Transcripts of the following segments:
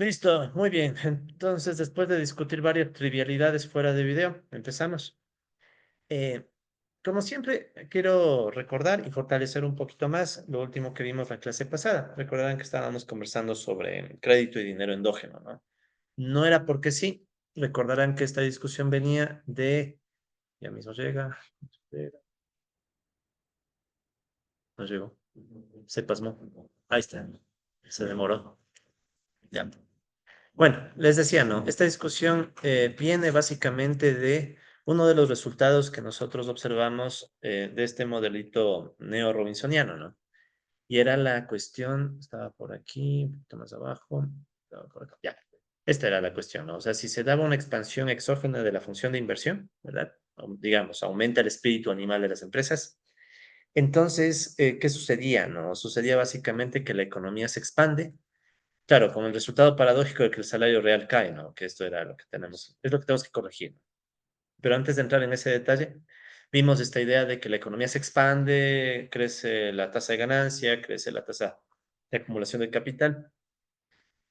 Listo, muy bien. Entonces, después de discutir varias trivialidades fuera de video, empezamos. Eh, Como siempre, quiero recordar y fortalecer un poquito más lo último que vimos la clase pasada. Recordarán que estábamos conversando sobre crédito y dinero endógeno, ¿no? No era porque sí. Recordarán que esta discusión venía de... Ya mismo llega. No llegó. Se pasmó. Ahí está. Se demoró. Ya. Bueno, les decía, ¿no? Esta discusión viene básicamente de uno de los resultados que nosotros observamos de este modelito neo-robinsoniano, ¿no? Y era la cuestión, estaba por aquí, un poquito más abajo, estaba por acá, ya. Esta era la cuestión, ¿no? O sea, si se daba una expansión exógena de la función de inversión, ¿verdad? Digamos, aumenta el espíritu animal de las empresas. Entonces, ¿qué sucedía, no? Sucedía básicamente que la economía se expande. Claro, con el resultado paradójico de que el salario real cae, ¿no? Que esto era lo que tenemos, es lo que tenemos que corregir. Pero antes de entrar en ese detalle, vimos esta idea de que la economía se expande, crece la tasa de ganancia, crece la tasa de acumulación de capital,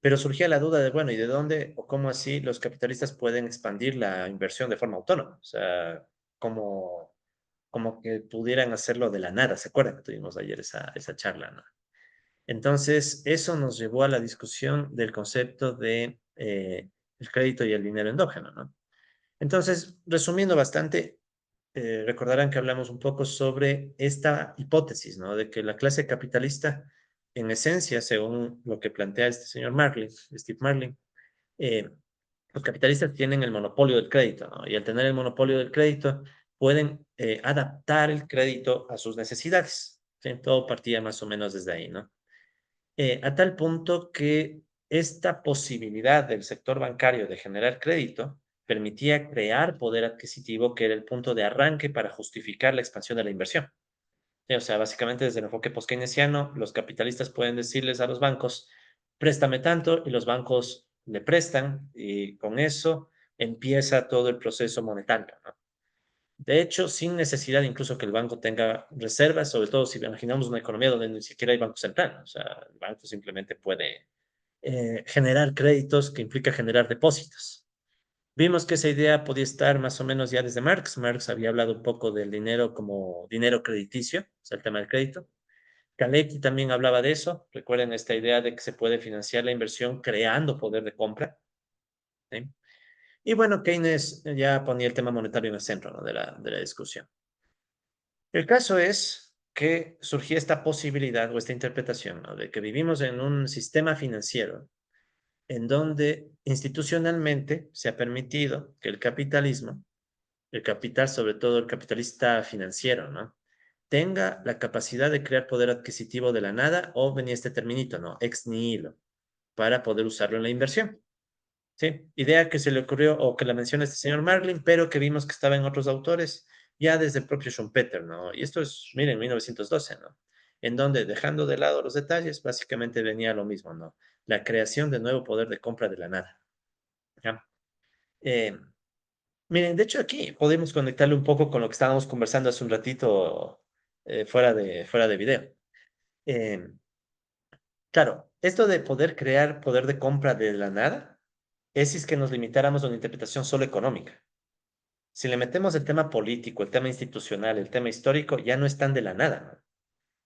pero surgía la duda de, bueno, ¿y de dónde o cómo así los capitalistas pueden expandir la inversión de forma autónoma? O sea, como, como que pudieran hacerlo de la nada. ¿Se acuerdan que tuvimos ayer esa charla, ¿no? Entonces, eso nos llevó a la discusión del concepto de el crédito y el dinero endógeno, ¿no? Entonces, resumiendo bastante, recordarán que hablamos un poco sobre esta hipótesis, ¿no? De que la clase capitalista, en esencia, según lo que plantea este señor Marlin, Steve Marlin, eh, los capitalistas tienen el monopolio del crédito, ¿no? Y al tener el monopolio del crédito, pueden adaptar el crédito a sus necesidades. ¿Sí? Todo partía más o menos desde ahí, ¿no? A tal punto que esta posibilidad del sector bancario de generar crédito permitía crear poder adquisitivo, que era el punto de arranque para justificar la expansión de la inversión. O sea, básicamente desde el enfoque post-keynesiano, los capitalistas pueden decirles a los bancos, préstame tanto, y los bancos le prestan, y con eso empieza todo el proceso monetario, ¿no? De hecho, sin necesidad incluso que el banco tenga reservas, sobre todo si imaginamos una economía donde ni siquiera hay banco central, ¿no? O sea, el banco simplemente puede generar créditos que implica generar depósitos. Vimos que esa idea podía estar más o menos ya desde Marx. Marx había hablado un poco del dinero como dinero crediticio, o sea, el tema del crédito. Kalecki también hablaba de eso. Recuerden esta idea de que se puede financiar la inversión creando poder de compra, ¿sí? Y bueno, Keynes ya ponía el tema monetario en el centro, ¿no? de la discusión. El caso es que surgía esta posibilidad o esta interpretación, ¿no? De que vivimos en un sistema financiero en donde institucionalmente se ha permitido que el capitalismo, el capital, sobre todo el capitalista financiero, ¿no? Tenga la capacidad de crear poder adquisitivo de la nada o venía este terminito, ¿no? Ex nihilo, para poder usarlo en la inversión. Sí, idea que se le ocurrió o que la menciona este señor Marlin, pero que vimos que estaba en otros autores, ya desde el propio Schumpeter, ¿no? Y esto es, miren, 1912, ¿no? En donde, dejando de lado los detalles, básicamente venía lo mismo, ¿no? La creación de nuevo poder de compra de la nada, ¿ya? Eh, Miren, de hecho aquí podemos conectarle un poco con lo que estábamos conversando hace un ratito fuera de video. Eh, claro, esto de poder crear poder de compra de la nada es si es que nos limitáramos a una interpretación solo económica. Si le metemos el tema político, el tema institucional, el tema histórico, ya no están de la nada, ¿no?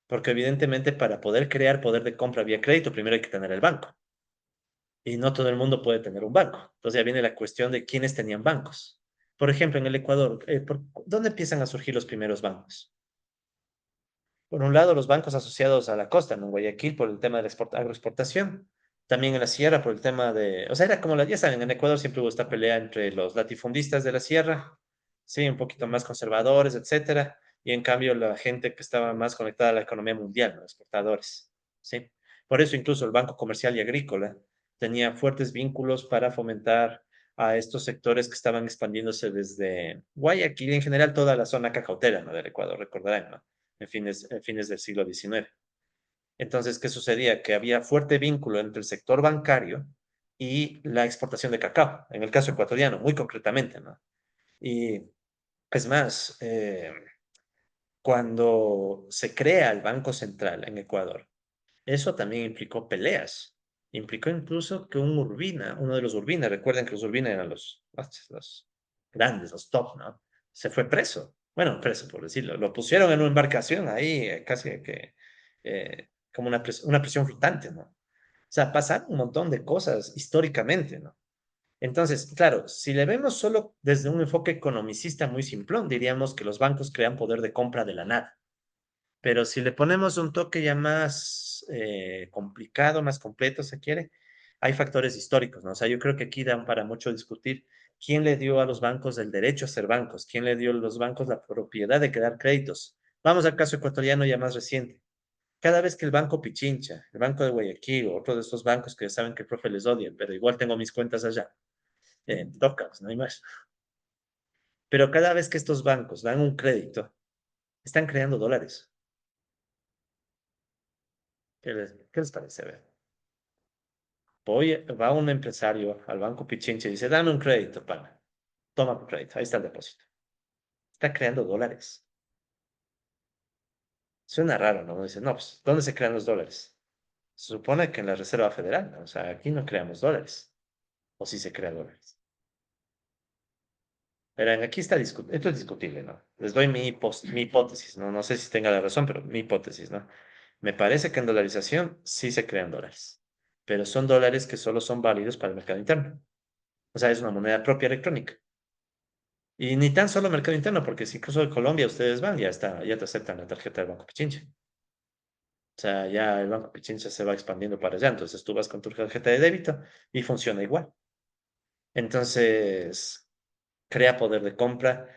Porque evidentemente para poder crear poder de compra vía crédito, primero hay que tener el banco. Y no todo el mundo puede tener un banco. Entonces ya viene la cuestión de quiénes tenían bancos. Por ejemplo, en el Ecuador, ¿dónde empiezan a surgir los primeros bancos? Por un lado, los bancos asociados a la costa, ¿no? En Guayaquil por el tema de la agroexportación. También en la sierra por el tema de, o sea, era como ya saben, en Ecuador siempre hubo esta pelea entre los latifundistas de la sierra, sí, un poquito más conservadores, etcétera, y en cambio la gente que estaba más conectada a la economía mundial, ¿no? Exportadores, sí. Por eso incluso el Banco Comercial y Agrícola tenía fuertes vínculos para fomentar a estos sectores que estaban expandiéndose desde Guayaquil y en general toda la zona cacautera, ¿no? Del Ecuador, recordarán, ¿no? En fines del siglo XIX. Entonces, ¿qué sucedía? Que había fuerte vínculo entre el sector bancario y la exportación de cacao, en el caso ecuatoriano, muy concretamente, ¿no? Y es más, cuando se crea el Banco Central en Ecuador, eso también implicó peleas. implicó incluso que un Urbina, uno de los Urbina, recuerden que los Urbina eran los grandes, los top, ¿no? Se fue preso. Bueno, preso por decirlo. Lo pusieron en una embarcación ahí, casi que como una prisión flotante, ¿no? O sea, pasaron un montón de cosas históricamente, ¿no? Entonces, claro, si le vemos solo desde un enfoque economicista muy simplón, diríamos que los bancos crean poder de compra de la nada. Pero si le ponemos un toque ya más complicado, más completo, se quiere, hay factores históricos, ¿no? O sea, yo creo que aquí dan para mucho discutir quién le dio a los bancos el derecho a ser bancos, quién le dio a los bancos la propiedad de crear créditos. Vamos al caso ecuatoriano ya más reciente. Cada vez que el Banco Pichincha, el Banco de Guayaquil, o otro de estos bancos que saben que el profe les odia, pero igual tengo mis cuentas allá, toca, pues, no hay más. Pero cada vez que estos bancos dan un crédito, están creando dólares. ¿Qué les parece? A ver. Va un empresario al Banco Pichincha y dice, dame un crédito, pana. Toma tu crédito, ahí está el depósito. Está creando dólares. Suena raro, ¿no? Dice, no, pues, ¿dónde se crean los dólares? Se supone que en la Reserva Federal, ¿no? O sea, aquí no creamos dólares. O sí se crean dólares. Verán, aquí esto es discutible, ¿no? Les doy mi hipótesis, ¿no? No sé si tenga la razón, pero mi hipótesis, ¿no? Me parece que en dolarización sí se crean dólares, pero son dólares que solo son válidos para el mercado interno. O sea, es una moneda propia electrónica. Y ni tan solo mercado interno, porque si incluso de Colombia ustedes van, ya está, ya te aceptan la tarjeta del Banco Pichincha. O sea, ya el Banco Pichincha se va expandiendo para allá. Entonces tú vas con tu tarjeta de débito y funciona igual. Entonces, crea poder de compra.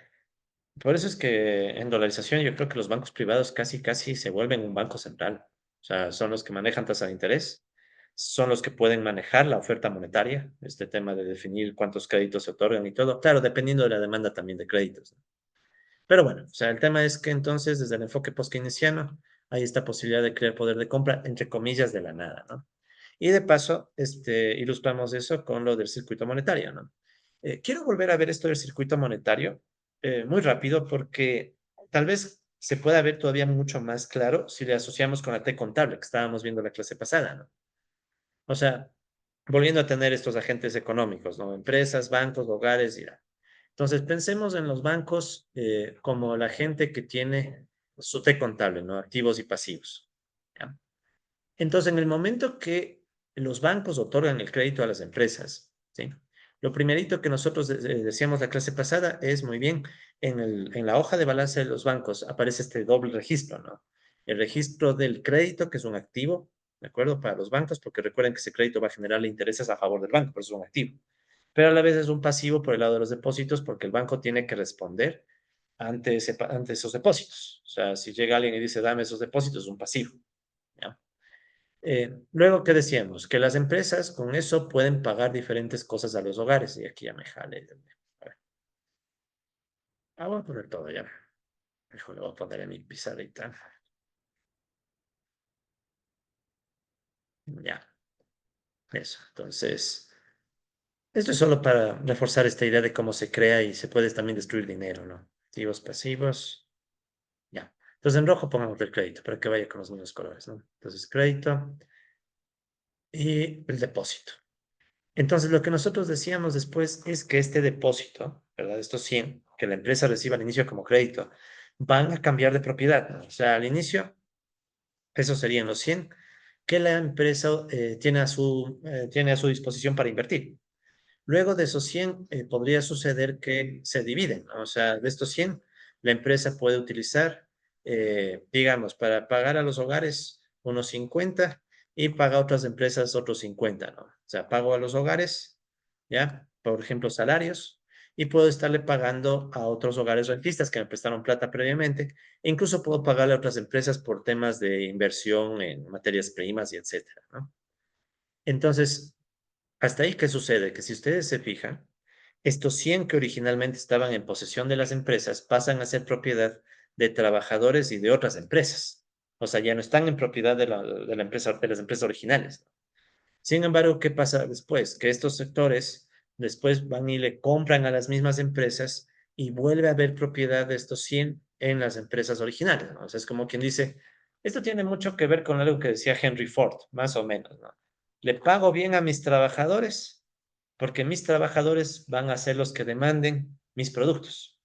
Por eso es que en dolarización yo creo que los bancos privados casi, casi se vuelven un banco central. O sea, son los que manejan tasa de interés, son los que pueden manejar la oferta monetaria, este tema de definir cuántos créditos se otorgan y todo. Claro, dependiendo de la demanda también de créditos, ¿no? Pero bueno, o sea, el tema es que entonces desde el enfoque post-keynesiano hay esta posibilidad de crear poder de compra, entre comillas, de la nada, ¿no? Y de paso, ilustramos eso con lo del circuito monetario, ¿no? Quiero volver a ver esto del circuito monetario muy rápido porque tal vez se pueda ver todavía mucho más claro si le asociamos con la T contable que estábamos viendo la clase pasada, ¿no? O sea, volviendo a tener estos agentes económicos, ¿no? Empresas, bancos, hogares, y entonces pensemos en los bancos como la gente que tiene su T contable, ¿no? Activos y pasivos. ¿Ya? Entonces, en el momento que los bancos otorgan el crédito a las empresas, ¿sí? Lo primerito que nosotros decíamos la clase pasada es, muy bien, en la hoja de balance de los bancos aparece este doble registro, ¿no? El registro del crédito, que es un activo, ¿de acuerdo? Para los bancos, porque recuerden que ese crédito va a generarle intereses a favor del banco, por eso es un activo. Pero a la vez es un pasivo por el lado de los depósitos, porque el banco tiene que responder ante esos depósitos. O sea, si llega alguien y dice, dame esos depósitos, es un pasivo, ¿ya? Luego, ¿qué decíamos? Que las empresas con eso pueden pagar diferentes cosas a los hogares. Y aquí ya me jale. A ver. Voy a poner todo ya. Híjole, voy a poner en mi pizarrita. Ya, eso. Entonces, esto es solo para reforzar esta idea de cómo se crea y se puede también destruir dinero, ¿no? Activos, pasivos. Ya. Entonces, en rojo pongamos el crédito para que vaya con los mismos colores, ¿no? Entonces, crédito y el depósito. Entonces, lo que nosotros decíamos después es que este depósito, ¿verdad? Estos 100 que la empresa reciba al inicio como crédito, van a cambiar de propiedad, ¿no? O sea, al inicio, esos serían los 100 que la empresa tiene a su disposición para invertir. Luego de esos 100, podría suceder que se dividen, ¿no? O sea, de estos 100, la empresa puede utilizar, digamos, para pagar a los hogares unos 50 y paga a otras empresas otros 50, ¿no? O sea, pago a los hogares, ¿ya? Por ejemplo, salarios, y puedo estarle pagando a otros hogares rentistas que me prestaron plata previamente. E incluso puedo pagarle a otras empresas por temas de inversión en materias primas y etcétera, ¿no? Entonces, hasta ahí, ¿qué sucede? Que si ustedes se fijan, estos 100 que originalmente estaban en posesión de las empresas pasan a ser propiedad de trabajadores y de otras empresas. O sea, ya no están en propiedad de la empresa, de las empresas originales. Sin embargo, ¿qué pasa después? Que estos sectores después van y le compran a las mismas empresas y vuelve a haber propiedad de estos 100 en las empresas originales, ¿no? O sea, es como quien dice, esto tiene mucho que ver con algo que decía Henry Ford, más o menos, ¿no? Le pago bien a mis trabajadores porque mis trabajadores van a ser los que demanden mis productos.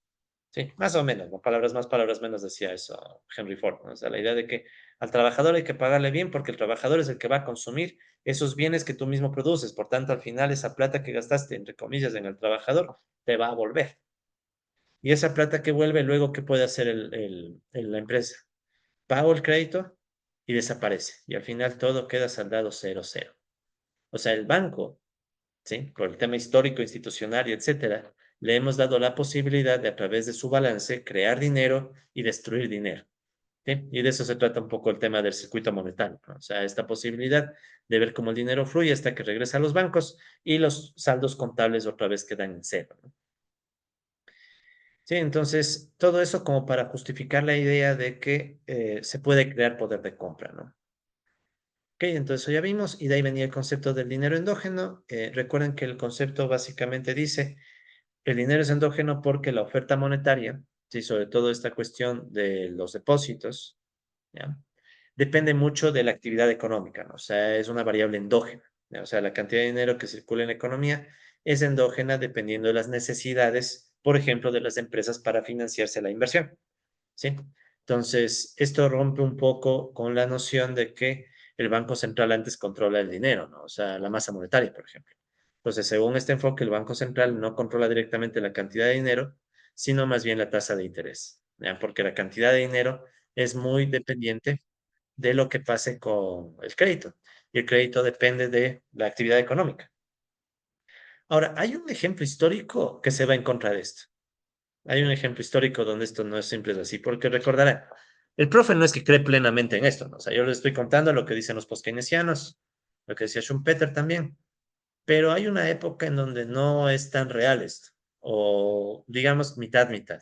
Sí, más o menos, ¿no? Palabras más, palabras menos decía eso Henry Ford, ¿no? O sea, la idea de que al trabajador hay que pagarle bien porque el trabajador es el que va a consumir esos bienes que tú mismo produces. Por tanto, al final esa plata que gastaste, entre comillas, en el trabajador, te va a volver. Y esa plata que vuelve, luego, ¿qué puede hacer la empresa? Pago el crédito y desaparece. Y al final todo queda saldado cero, cero. O sea, el banco, ¿sí? Por el tema histórico, institucional y etcétera, le hemos dado la posibilidad de a través de su balance crear dinero y destruir dinero. ¿Sí? Y de eso se trata un poco el tema del circuito monetario, ¿no? O sea, esta posibilidad de ver cómo el dinero fluye hasta que regresa a los bancos y los saldos contables otra vez quedan en cero, ¿no? Sí, entonces todo eso como para justificar la idea de que se puede crear poder de compra, ¿no? Ok, entonces eso ya vimos y de ahí venía el concepto del dinero endógeno. Recuerden que el concepto básicamente dice el dinero es endógeno porque la oferta monetaria, sí, sobre todo esta cuestión de los depósitos, ¿ya? Depende mucho de la actividad económica, ¿no? O sea, es una variable endógena, ¿ya? O sea, la cantidad de dinero que circula en la economía es endógena dependiendo de las necesidades, por ejemplo, de las empresas para financiarse la inversión, ¿sí? Entonces, esto rompe un poco con la noción de que el Banco Central antes controla el dinero, ¿no? O sea, la masa monetaria, por ejemplo. Entonces, según este enfoque, el Banco Central no controla directamente la cantidad de dinero, sino más bien la tasa de interés, ¿ya? Porque la cantidad de dinero es muy dependiente de lo que pase con el crédito. Y el crédito depende de la actividad económica. Ahora, hay un ejemplo histórico que se va en contra de esto. Hay un ejemplo histórico donde esto no es simple así, porque recordarán, el profe no es que cree plenamente en esto, ¿no? O sea, yo les estoy contando lo que dicen los poskeynesianos, lo que decía Schumpeter también, pero hay una época en donde no es tan real esto, o digamos mitad, mitad.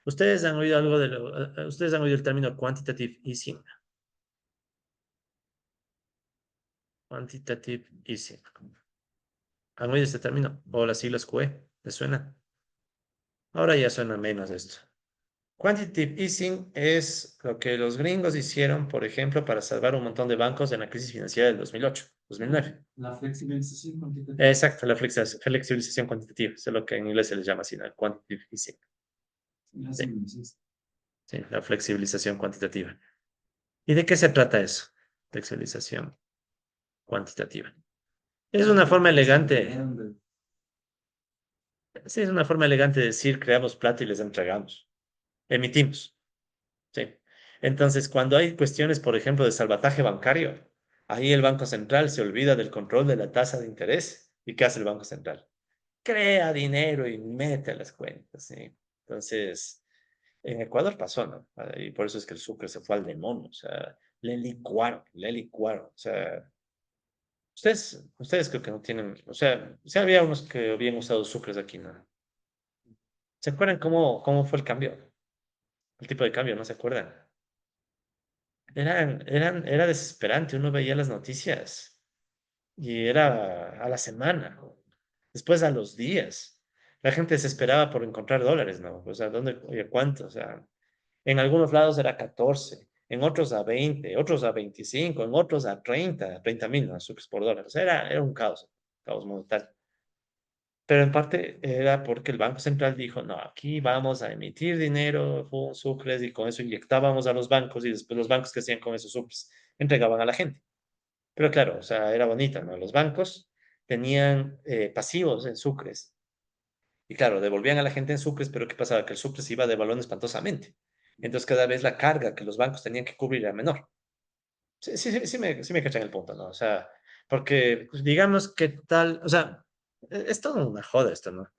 Ustedes han oído algo ustedes han oído el término quantitative easing, quantitative easing. ¿Han oído este término? O las siglas QE, ¿les suena? Ahora ya suena menos esto. Quantitative easing es lo que los gringos hicieron, por ejemplo, para salvar un montón de bancos en la crisis financiera del 2008, 2009. La flexibilización cuantitativa. Exacto, la flexibilización cuantitativa, es lo que en inglés se les llama así, ¿no? Quantitative easing. Ya Sí, se me hiciste. sí, la flexibilización cuantitativa. ¿Y de qué se trata eso? Flexibilización cuantitativa. Es una forma elegante, sí, es una forma elegante de decir creamos plata y les entregamos, emitimos. Sí. Entonces, cuando hay cuestiones, por ejemplo, de salvataje bancario, ahí el Banco Central se olvida del control de la tasa de interés. ¿Y qué hace el Banco Central? Crea dinero y mete a las cuentas, ¿sí? Entonces, en Ecuador pasó, ¿no? Y por eso es que el Sucre se fue al demonio, o sea, le licuaron, le licuaron. O sea, ustedes creo que no tienen, o sea, sí había unos que habían usado Sucres aquí, ¿no? ¿Se acuerdan cómo fue el cambio? El tipo de cambio, ¿no se acuerdan? Era desesperante, uno veía las noticias y era a la semana, después a los días. La gente desesperaba por encontrar dólares, ¿no? O sea, ¿dónde, oye, cuánto? O sea, en algunos lados era 14, en otros a 20, otros a 25, en otros a 30.000, ¿no? Sucres por dólar. O sea, era un caos monetario. Pero en parte era porque el Banco Central dijo, no, aquí vamos a emitir dinero, sucres, y con eso inyectábamos a los bancos y después los bancos que hacían con esos sucres entregaban a la gente. Pero claro, o sea, era bonita, ¿no? Los bancos tenían pasivos en sucres y claro, devolvían a la gente en sucres, pero ¿qué pasaba? Que el sucre se iba devaluando espantosamente. Entonces cada vez la carga que los bancos tenían que cubrir era menor. Sí, sí, sí, sí me cachan el punto, ¿no? O sea, porque pues, digamos que tal, o sea, es todo una joda esto, ¿no?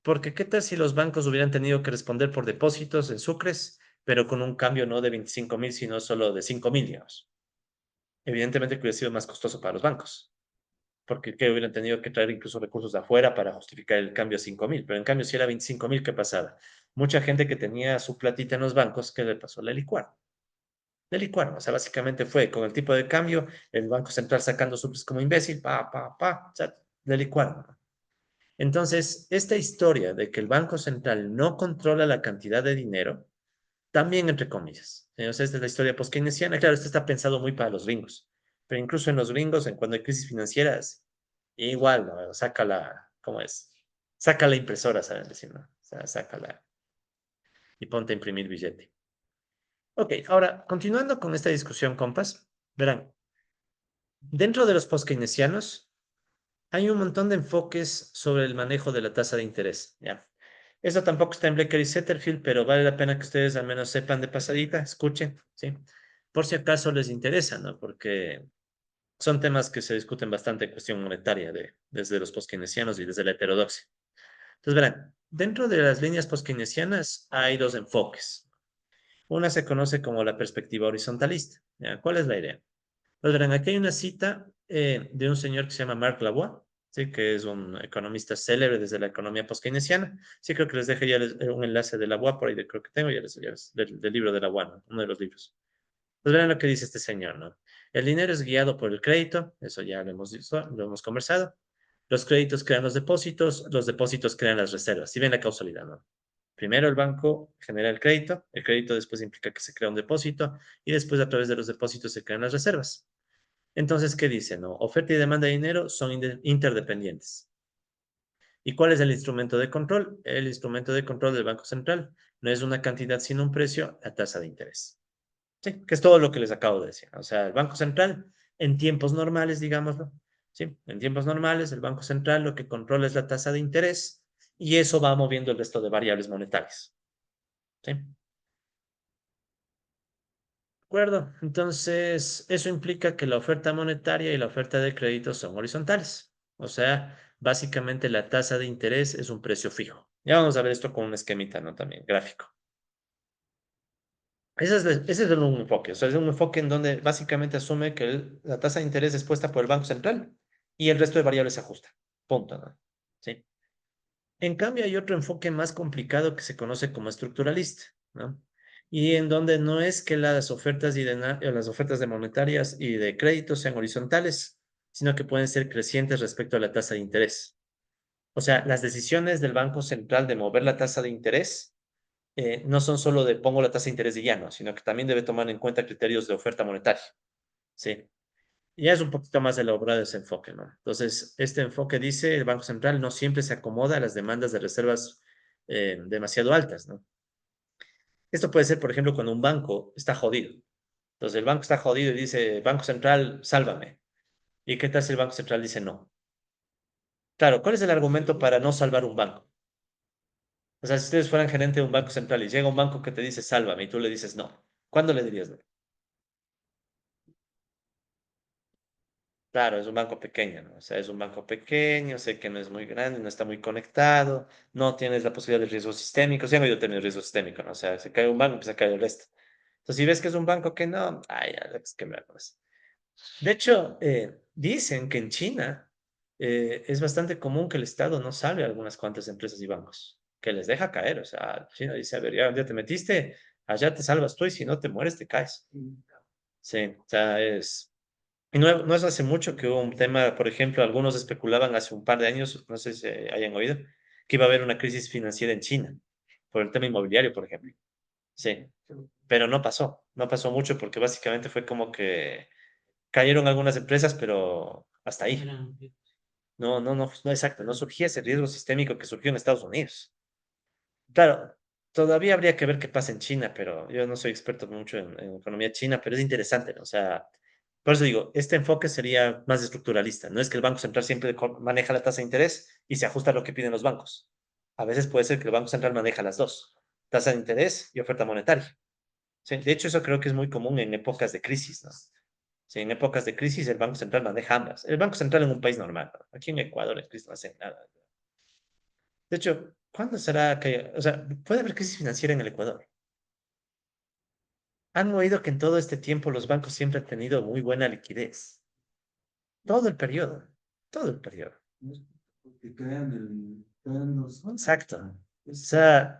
Porque ¿qué tal si los bancos hubieran tenido que responder por depósitos en sucres, pero con un cambio no de 25.000, sino solo de 5.000, digamos? Evidentemente que hubiera sido más costoso para los bancos, porque que hubieran tenido que traer incluso recursos de afuera para justificar el cambio a 5.000. Pero en cambio, si era 25.000, ¿qué pasaba? Mucha gente que tenía su platita en los bancos, ¿qué le pasó? La licuaron. La licuaron. O sea, básicamente fue con el tipo de cambio, el Banco Central sacando sucres como imbécil, o sea, la licuaron. Entonces, esta historia de que el Banco Central no controla la cantidad de dinero, también entre comillas. O sea, esta es la historia post-keynesiana. Claro, esto está pensado muy para los gringos. pero incluso en los gringos, cuando hay crisis financieras, igual, ¿no? Saca la, ¿cómo es? Saca la impresora, ¿saben decir, no? O sea, sácala y ponte a imprimir billete. Ok, ahora, continuando con esta discusión, compas, verán, dentro de los post-keynesianos hay un montón de enfoques sobre el manejo de la tasa de interés, ¿ya? Eso tampoco está en Blecker y Setterfield, pero vale la pena que ustedes al menos sepan de pasadita, escuchen, ¿sí? Por si acaso les interesa, ¿no? Porque son temas que se discuten bastante en cuestión monetaria desde los post-keynesianos y desde la heterodoxia. Entonces, verán, dentro de las líneas post-keynesianas hay dos enfoques. Una se conoce como la perspectiva horizontalista, ¿ya? ¿Cuál es la idea? Pues verán, aquí hay una cita de un señor que se llama Marc Lavoie, ¿sí? Que es un economista célebre desde la economía post-keynesiana. Sí, creo que les dejé ya un enlace de Lavoie por ahí, creo que tengo del libro de Lavoie, ¿no? Uno de los libros. Pues verán lo que dice este señor, ¿no? El dinero es guiado por el crédito, eso ya lo hemos visto, lo hemos conversado. Los créditos crean los depósitos crean las reservas. Si ven la causalidad, ¿no? Primero el banco genera el crédito después implica que se crea un depósito y después a través de los depósitos se crean las reservas. Entonces, ¿qué dice? No? Oferta y demanda de dinero son interdependientes. ¿Y cuál es el instrumento de control? El instrumento de control del Banco Central no es una cantidad sino un precio, la tasa de interés. ¿Sí? Que es todo lo que les acabo de decir. O sea, el Banco Central, en tiempos normales, digámoslo, ¿sí? En tiempos normales, el Banco Central lo que controla es la tasa de interés y eso va moviendo el resto de variables monetarias. ¿Sí? ¿De acuerdo? Entonces, eso implica que la oferta monetaria y la oferta de crédito son horizontales. O sea, básicamente la tasa de interés es un precio fijo. Ya vamos a ver esto con un esquemita, ¿no? También gráfico. Ese es un enfoque, o sea, es un enfoque en donde básicamente asume que la tasa de interés es puesta por el Banco Central y el resto de variables se ajusta. Punto, ¿no? ¿Sí? En cambio, hay otro enfoque más complicado que se conoce como estructuralista, ¿no? Y en donde no es que las ofertas de monetarias y de créditos sean horizontales, sino que pueden ser crecientes respecto a la tasa de interés. O sea, las decisiones del Banco Central de mover la tasa de interés no son solo de pongo la tasa de interés y ya no, sino que también debe tomar en cuenta criterios de oferta monetaria. Sí. Ya es un poquito más elaborado ese enfoque, ¿no? Entonces, este enfoque dice, el Banco Central no siempre se acomoda a las demandas de reservas demasiado altas, ¿no? Esto puede ser, por ejemplo, cuando un banco está jodido. Entonces, el banco está jodido y dice, Banco Central, sálvame. ¿Y qué tal si el Banco Central dice no? Claro, ¿cuál es el argumento para no salvar un banco? O sea, si ustedes fueran gerente de un banco central y llega un banco que te dice sálvame y tú le dices no, ¿cuándo le dirías no? Claro, es un banco pequeño, ¿no? O sea, es un banco pequeño, sé que no es muy grande, no está muy conectado, no tienes la posibilidad de riesgo sistémico. Sí han oído tener riesgo sistémico, ¿no? O sea, se cae un banco, pues se cae el resto. Entonces, si ves que es un banco que no, ay, Alex, qué me hagas. De hecho, dicen que en China es bastante común que el Estado no salve a algunas cuantas empresas y bancos, que les deja caer. O sea, China dice, a ver, ya un día te metiste, allá te salvas tú y si no te mueres, te caes. Sí, o sea, es... Y no es hace mucho que hubo un tema, por ejemplo, algunos especulaban hace un par de años, no sé si hayan oído, que iba a haber una crisis financiera en China, por el tema inmobiliario, por ejemplo. Sí, pero no pasó mucho porque básicamente fue como que cayeron algunas empresas, pero hasta ahí. No, exacto, no surgía ese riesgo sistémico que surgió en Estados Unidos. Claro, todavía habría que ver qué pasa en China, pero yo no soy experto mucho en economía china, pero es interesante, ¿no? O sea, por eso digo, este enfoque sería más estructuralista. No es que el Banco Central siempre maneja la tasa de interés y se ajusta a lo que piden los bancos. A veces puede ser que el Banco Central maneja las dos, tasa de interés y oferta monetaria. Sí, de hecho, eso creo que es muy común en épocas de crisis, ¿no? Sí, en épocas de crisis el Banco Central maneja ambas. El Banco Central en un país normal, ¿no? Aquí en Ecuador en crisis no hace nada. De hecho, ¿cuándo será que, o sea, puede haber crisis financiera en el Ecuador? Han oído que en todo este tiempo los bancos siempre han tenido muy buena liquidez. Todo el periodo, todo el periodo. Porque crean los Exacto. O sea,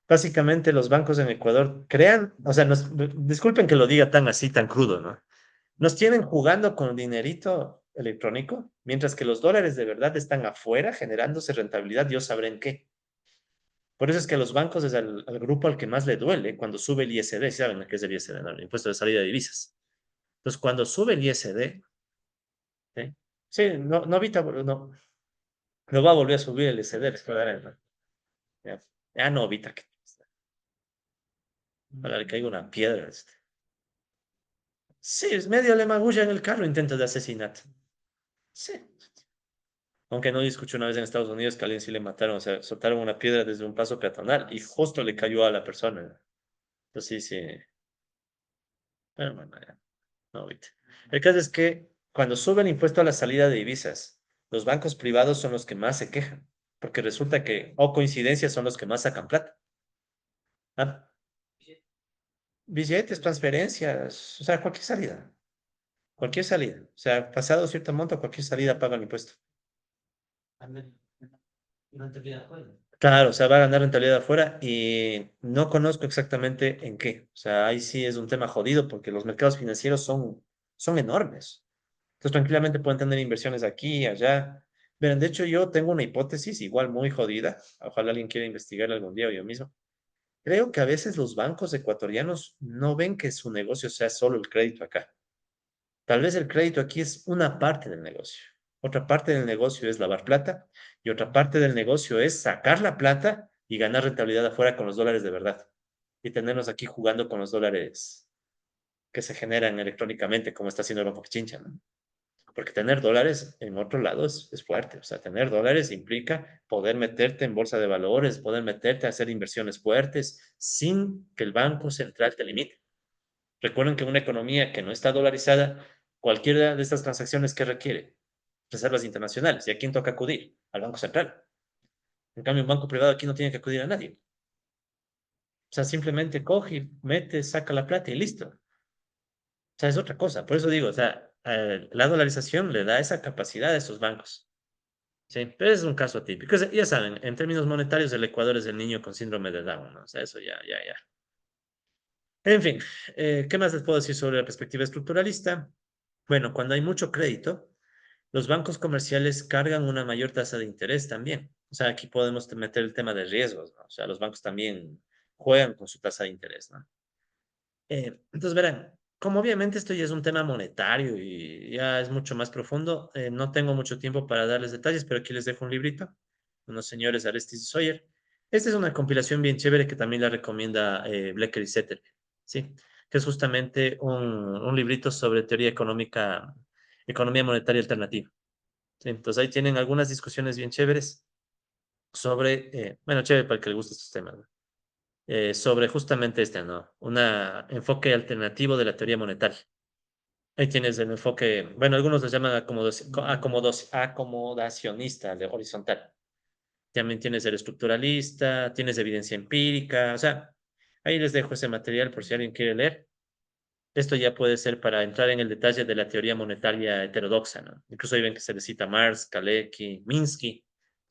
básicamente los bancos en Ecuador crean, o sea, disculpen que lo diga tan así, tan crudo, ¿no? Nos tienen jugando con dinerito electrónico, mientras que los dólares de verdad están afuera generándose rentabilidad, Dios sabrá en qué. Por eso es que a los bancos es al grupo al que más le duele cuando sube el ISD, ¿saben qué es el ISD? ¿No? El impuesto de salida de divisas. Entonces, cuando sube el ISD, Sí, no, Novita, no, no va a volver a subir el SD, ¿no? Ya, ya Novita, que para le caiga una piedra. Sí, es medio le magulla en el carro, intento de asesinato. Sí. Aunque no, yo escuché una vez en Estados Unidos que a alguien sí le mataron, o sea, soltaron una piedra desde un paso peatonal y justo le cayó a la persona. Entonces sí, sí. Pero bueno, ya, no, viste. El caso es que cuando sube el impuesto a la salida de divisas, los bancos privados son los que más se quejan, porque resulta que, o coincidencia, son los que más sacan plata. Ah, billetes, transferencias, o sea, cualquier salida. Cualquier salida. O sea, pasado cierto monto, cualquier salida paga el impuesto. Claro, o sea, va a ganar rentabilidad afuera y no conozco exactamente en qué. O sea, ahí sí es un tema jodido porque los mercados financieros son enormes. Entonces, tranquilamente pueden tener inversiones aquí, allá. Verán, de hecho, yo tengo una hipótesis igual muy jodida. Ojalá alguien quiera investigar algún día o yo mismo. Creo que a veces los bancos ecuatorianos no ven que su negocio sea solo el crédito acá. Tal vez el crédito aquí es una parte del negocio. Otra parte del negocio es lavar plata y otra parte del negocio es sacar la plata y ganar rentabilidad afuera con los dólares de verdad. Y tenernos aquí jugando con los dólares que se generan electrónicamente, como está haciendo el Banco Pichincha, ¿no? Porque tener dólares en otro lado es fuerte. O sea, tener dólares implica poder meterte en bolsa de valores, poder meterte a hacer inversiones fuertes sin que el Banco Central te limite. Recuerden que una economía que no está dolarizada, cualquiera de estas transacciones que requiere reservas internacionales. ¿Y a quién toca acudir? Al Banco Central. En cambio, un banco privado aquí no tiene que acudir a nadie. O sea, simplemente coge, mete, saca la plata y listo. O sea, es otra cosa. Por eso digo, o sea, la dolarización le da esa capacidad a esos bancos. Sí, pero es un caso atípico. Ya saben, en términos monetarios, el Ecuador es el niño con síndrome de Down, ¿no? O sea, eso ya. En fin, ¿qué más les puedo decir sobre la perspectiva estructuralista? Bueno, cuando hay mucho crédito, los bancos comerciales cargan una mayor tasa de interés también. O sea, aquí podemos meter el tema de riesgos, ¿no? O sea, los bancos también juegan con su tasa de interés, ¿no? Entonces, verán, como obviamente esto ya es un tema monetario y ya es mucho más profundo, no tengo mucho tiempo para darles detalles, pero aquí les dejo un librito, unos señores Arestis y Sawyer. Esta es una compilación bien chévere que también la recomienda Blecker y Setter, ¿sí? Que es justamente un librito sobre teoría económica, economía monetaria alternativa. ¿Sí? Entonces ahí tienen algunas discusiones bien chéveres sobre, bueno, chévere para el que le guste estos temas, ¿no? Sobre justamente este, ¿no? Un enfoque alternativo de la teoría monetaria. Ahí tienes el enfoque, bueno, algunos lo llaman acomodacionista, de horizontal. También tienes el estructuralista, tienes evidencia empírica, o sea, ahí les dejo ese material por si alguien quiere leer. Esto ya puede ser para entrar en el detalle de la teoría monetaria heterodoxa, ¿no? Incluso ahí ven que se le cita Marx, Kalecki, Minsky.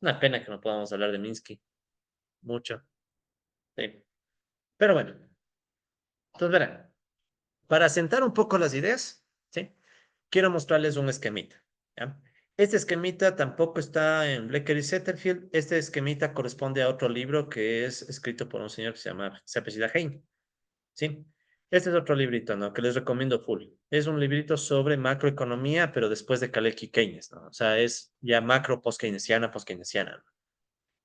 Una pena que no podamos hablar de Minsky mucho. Sí. Pero bueno, entonces verán, para asentar un poco las ideas, ¿sí? Quiero mostrarles un esquemita, ¿ya? Este esquemita tampoco está en Blecker y Setterfield. Este esquemita corresponde a otro libro que es escrito por un señor que se apellida Hein, ¿sí? Este es otro librito, ¿no? Que les recomiendo full. Es un librito sobre macroeconomía, pero después de Kalecki y Keynes, ¿no? O sea, es ya macro post-keynesiana, ¿no?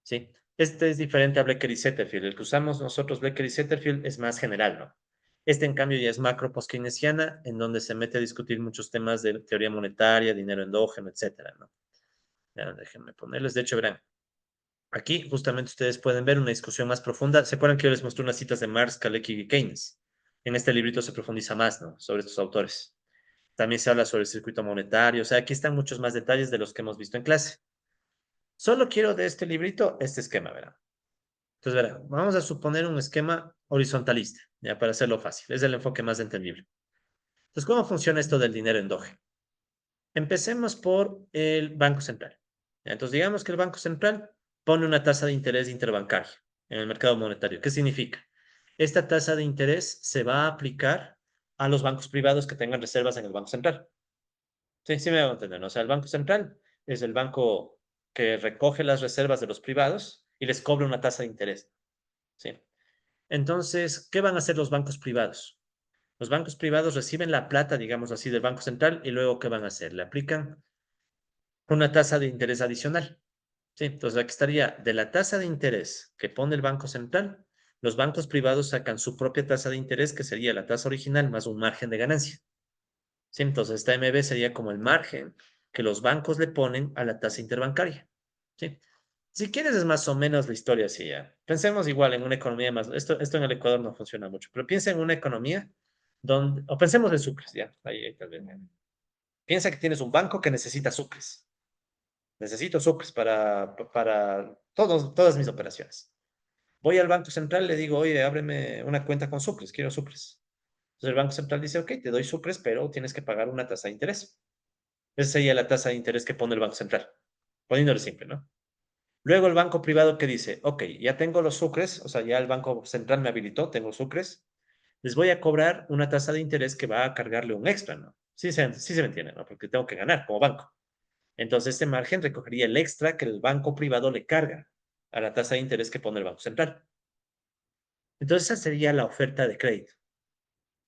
¿Sí? Este es diferente a Blecker y Setterfield. El que usamos nosotros, Blecker y Setterfield, es más general, ¿no? Este, en cambio, ya es macro post-keynesiana, en donde se mete a discutir muchos temas de teoría monetaria, dinero endógeno, etcétera, ¿no? Ya, déjenme ponerles. De hecho, verán, aquí justamente ustedes pueden ver una discusión más profunda. ¿Se acuerdan que yo les mostré unas citas de Marx, Kalecki y Keynes? En este librito se profundiza más, ¿no? Sobre estos autores. También se habla sobre el circuito monetario. O sea, aquí están muchos más detalles de los que hemos visto en clase. Solo quiero de este librito este esquema, ¿verdad? Entonces, verán, vamos a suponer un esquema horizontalista, ya para hacerlo fácil. Es el enfoque más entendible. Entonces, ¿cómo funciona esto del dinero endógeno? Empecemos por el Banco Central. Entonces, digamos que el Banco Central pone una tasa de interés interbancaria en el mercado monetario. ¿Qué significa? Esta tasa de interés se va a aplicar a los bancos privados que tengan reservas en el Banco Central. Sí, sí me voy a entender, ¿no? O sea, el Banco Central es el banco que recoge las reservas de los privados y les cobra una tasa de interés. ¿Sí? Entonces, ¿qué van a hacer los bancos privados? Los bancos privados reciben la plata, digamos así, del Banco Central y luego, ¿qué van a hacer? Le aplican. una tasa de interés adicional. Sí, entonces aquí estaría de la tasa de interés que pone el Banco Central, los bancos privados sacan su propia tasa de interés, que sería la tasa original más un margen de ganancia. Sí, entonces esta MB sería como el margen que los bancos le ponen a la tasa interbancaria. Sí. Si quieres es más o menos la historia así ya. Pensemos igual en una economía más, esto en el Ecuador no funciona mucho, pero piensa en una economía donde, o pensemos en sucres, ya, ahí tal vez. Piensa que tienes un banco que necesita sucres. Necesito sucres para todas mis operaciones. Voy al Banco Central, le digo, oye, ábreme una cuenta con sucres, quiero sucres. Entonces el Banco Central dice, ok, te doy sucres, pero tienes que pagar una tasa de interés. Esa sería la tasa de interés que pone el Banco Central, poniéndolo simple, ¿no? Luego el banco privado que dice, ok, ya tengo los sucres, o sea, ya el Banco Central me habilitó, tengo sucres, les voy a cobrar una tasa de interés que va a cargarle un extra, ¿no? Sí se me entiende, ¿no? Porque tengo que ganar como banco. Entonces, este margen recogería el extra que el banco privado le carga a la tasa de interés que pone el Banco Central. Entonces, esa sería la oferta de crédito.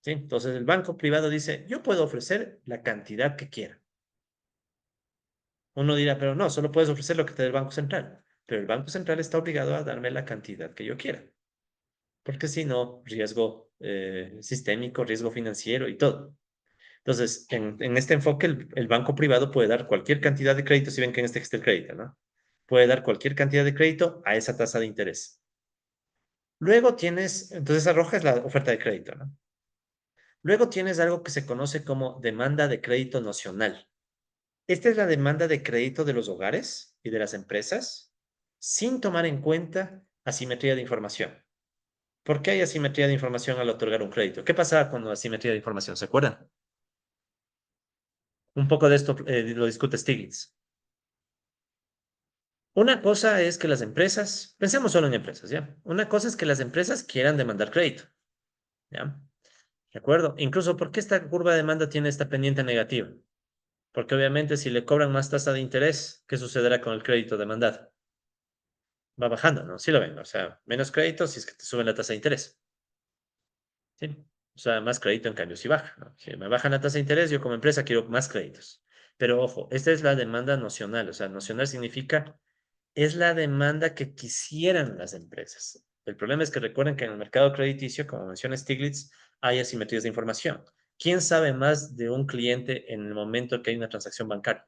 ¿Sí? Entonces, el banco privado dice, yo puedo ofrecer la cantidad que quiera. Uno dirá, pero no, solo puedes ofrecer lo que te dé el Banco Central. Pero el Banco Central está obligado a darme la cantidad que yo quiera. Porque si no, riesgo sistémico, riesgo financiero y todo. Entonces, en este enfoque, el banco privado puede dar cualquier cantidad de crédito, si ven que en este está el crédito, ¿no? Puede dar cualquier cantidad de crédito a esa tasa de interés. Luego tienes, entonces arrojas la oferta de crédito, ¿no? Luego tienes algo que se conoce como demanda de crédito nocional. Esta es la demanda de crédito de los hogares y de las empresas sin tomar en cuenta asimetría de información. ¿Por qué hay asimetría de información al otorgar un crédito? ¿Qué pasa con la asimetría de información? ¿Se acuerdan? Un poco de esto lo discute Stiglitz. Una cosa es que las empresas, pensemos solo en empresas, ¿ya? Una cosa es que las empresas quieran demandar crédito, ¿ya? ¿De acuerdo? Incluso, ¿por qué esta curva de demanda tiene esta pendiente negativa? Porque obviamente si le cobran más tasa de interés, ¿qué sucederá con el crédito demandado? Va bajando, ¿no? Sí lo ven, o sea, menos crédito si es que te suben la tasa de interés, ¿sí? O sea, más crédito en cambio si baja, ¿no? Si me bajan la tasa de interés, yo como empresa quiero más créditos. Pero ojo, esta es la demanda nocional, o sea, nocional significa es la demanda que quisieran las empresas. El problema es que recuerden que en el mercado crediticio, como menciona Stiglitz, hay asimetrías de información. ¿Quién sabe más de un cliente en el momento que hay una transacción bancaria?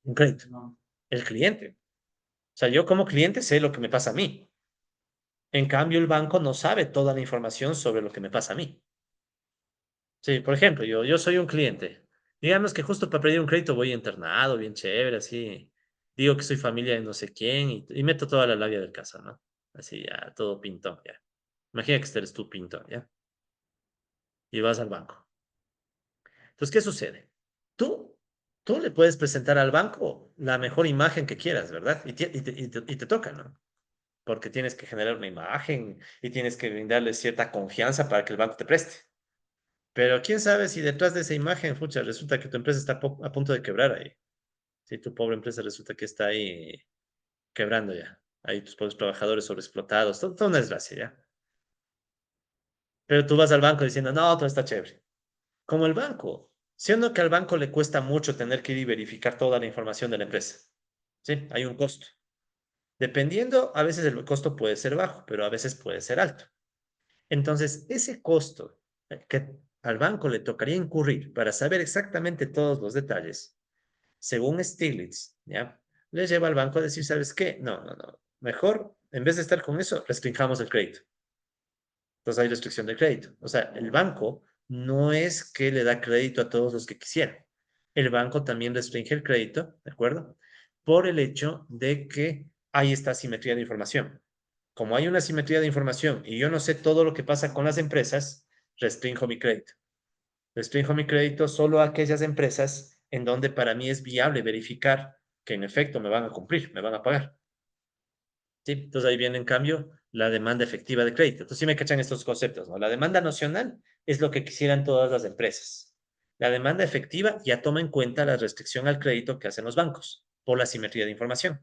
Un crédito. No. El cliente. O sea, yo como cliente sé lo que me pasa a mí. En cambio, el banco no sabe toda la información sobre lo que me pasa a mí. Sí, por ejemplo, yo soy un cliente. Digamos que justo para pedir un crédito voy internado, bien chévere, así. Digo que soy familia de no sé quién y meto toda la labia del caso, ¿no? Así ya, todo pintón, ya. Imagina que este eres tú pintón, ¿ya? Y vas al banco. Entonces, ¿qué sucede? Tú, tú le puedes presentar al banco la mejor imagen que quieras, ¿verdad? Y te toca, ¿no? Porque tienes que generar una imagen y tienes que brindarle cierta confianza para que el banco te preste. Pero quién sabe si detrás de esa imagen, fucha, resulta que tu empresa está a punto de quebrar ahí. Si tu pobre empresa resulta que está ahí quebrando ya. Ahí tus pobres trabajadores sobreexplotados, toda una desgracia ya. Pero tú vas al banco diciendo, no, todo está chévere. Como el banco. Siendo que al banco le cuesta mucho tener que ir y verificar toda la información de la empresa. Sí, hay un costo. Dependiendo, a veces el costo puede ser bajo, pero a veces puede ser alto. Entonces, ese costo que al banco le tocaría incurrir para saber exactamente todos los detalles, según Stiglitz, ¿ya? Le lleva al banco a decir, ¿sabes qué? No, no, no. Mejor, en vez de estar con eso, restringamos el crédito. Entonces hay restricción de crédito. O sea, el banco no es que le da crédito a todos los que quisieran. El banco también restringe el crédito, ¿de acuerdo? Por el hecho de que hay esta asimetría de información. Como hay una asimetría de información y yo no sé todo lo que pasa con las empresas, restringo mi crédito. Restringo mi crédito solo a aquellas empresas en donde para mí es viable verificar que en efecto me van a cumplir, me van a pagar. ¿Sí? Entonces ahí viene en cambio la demanda efectiva de crédito. Entonces sí me cachan estos conceptos, ¿no? La demanda nocional es lo que quisieran todas las empresas. La demanda efectiva ya toma en cuenta la restricción al crédito que hacen los bancos por la simetría de información.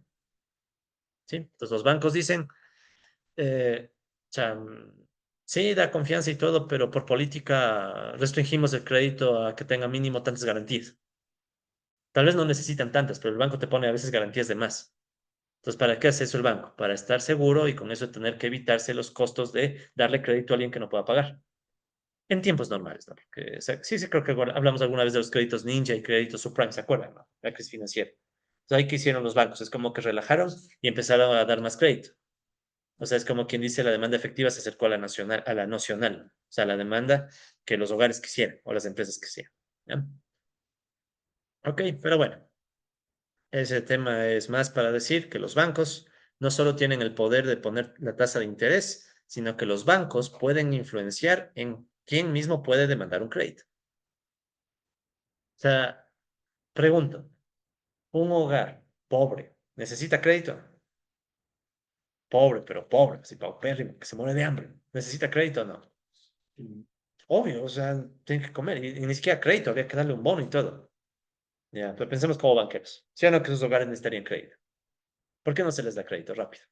¿Sí? Entonces los bancos dicen, o sea, sí, da confianza y todo, pero por política restringimos el crédito a que tenga mínimo tantas garantías. Tal vez no necesitan tantas, pero el banco te pone a veces garantías de más. Entonces, ¿para qué hace eso el banco? Para estar seguro y con eso tener que evitarse los costos de darle crédito a alguien que no pueda pagar. En tiempos normales, ¿no? Porque, o sea, sí, sí, creo que hablamos alguna vez de los créditos ninja y créditos subprime, ¿se acuerdan? ¿No? La crisis financiera. Entonces, ahí que hicieron los bancos, es como que relajaron y empezaron a dar más crédito. O sea, es como quien dice la demanda efectiva se acercó a la nocional, o sea, la demanda que los hogares quisieran o las empresas quisieran. ¿Ya? Ok, pero bueno, ese tema es más para decir que los bancos no solo tienen el poder de poner la tasa de interés, sino que los bancos pueden influenciar en quién mismo puede demandar un crédito. O sea, pregunto, ¿un hogar pobre necesita crédito? Pobre, pero pobre, así paupérrimo, que se muere de hambre. ¿Necesita crédito o no? Obvio, o sea, tiene que comer y ni siquiera crédito, había que darle un bono y todo. Ya, pero pensemos como banqueros. ¿Sí o no que sus hogares necesitarían crédito? ¿Por qué no se les da crédito rápido?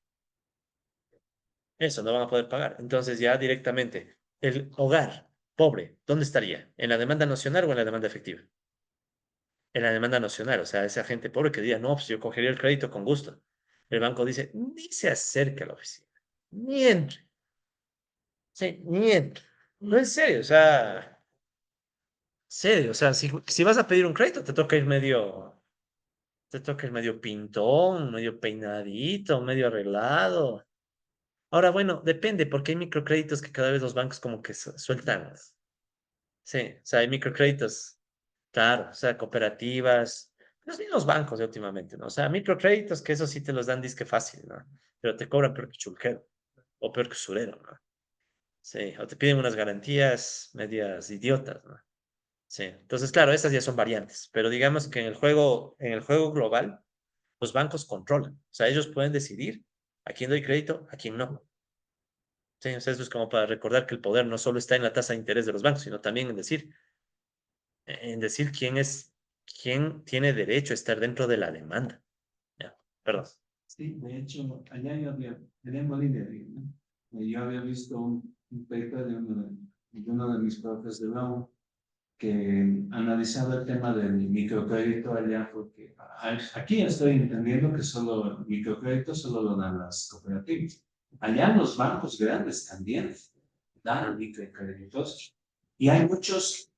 Eso, no van a poder pagar. Entonces ya directamente, el hogar pobre, ¿dónde estaría? ¿En la demanda nacional o en la demanda efectiva? En la demanda nacional, o sea, esa gente pobre que diga, no, pues yo cogería el crédito con gusto. El banco dice, ni se acerque a la oficina, ni entre, sí, ni entre. No, en serio, o sea, si vas a pedir un crédito, te toca ir medio pintón, medio peinadito, medio arreglado. Ahora, bueno, depende, porque hay microcréditos que cada vez los bancos como que sueltan. Sí, o sea, hay microcréditos, claro, o sea, cooperativas, los mismos bancos de últimamente, ¿no? O sea, microcréditos que eso sí te los dan disque fácil, ¿no? Pero te cobran peor que chulquero o peor que usurero, ¿no? Sí, o te piden unas garantías medias idiotas, ¿no? Sí, entonces, claro, esas ya son variantes, pero digamos que en el juego global, los bancos controlan, o sea, ellos pueden decidir a quién doy crédito, a quién no. Sí, o sea, eso es como para recordar que el poder no solo está en la tasa de interés de los bancos, sino también en decir quién tiene derecho a estar dentro de la demanda. Ya, perdón. Sí, de hecho, allá en Bolivia, digo, ¿no? Yo había visto un paper de uno de mis profes de la U que analizaba el tema del microcrédito allá, porque aquí estoy entendiendo que solo microcrédito solo lo dan las cooperativas. Allá los bancos grandes también dan microcréditos y hay muchos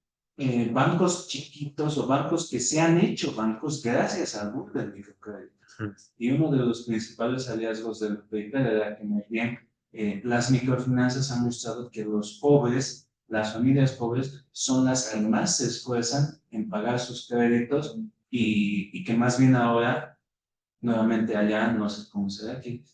bancos chiquitos o bancos que se han hecho bancos gracias al mundo del microcrédito. Y uno de los principales hallazgos del paper era que más bien las microfinanzas han mostrado que los pobres, las familias pobres, son las que más se esfuerzan en pagar sus créditos y que más bien ahora, nuevamente allá, no sé cómo será aquí,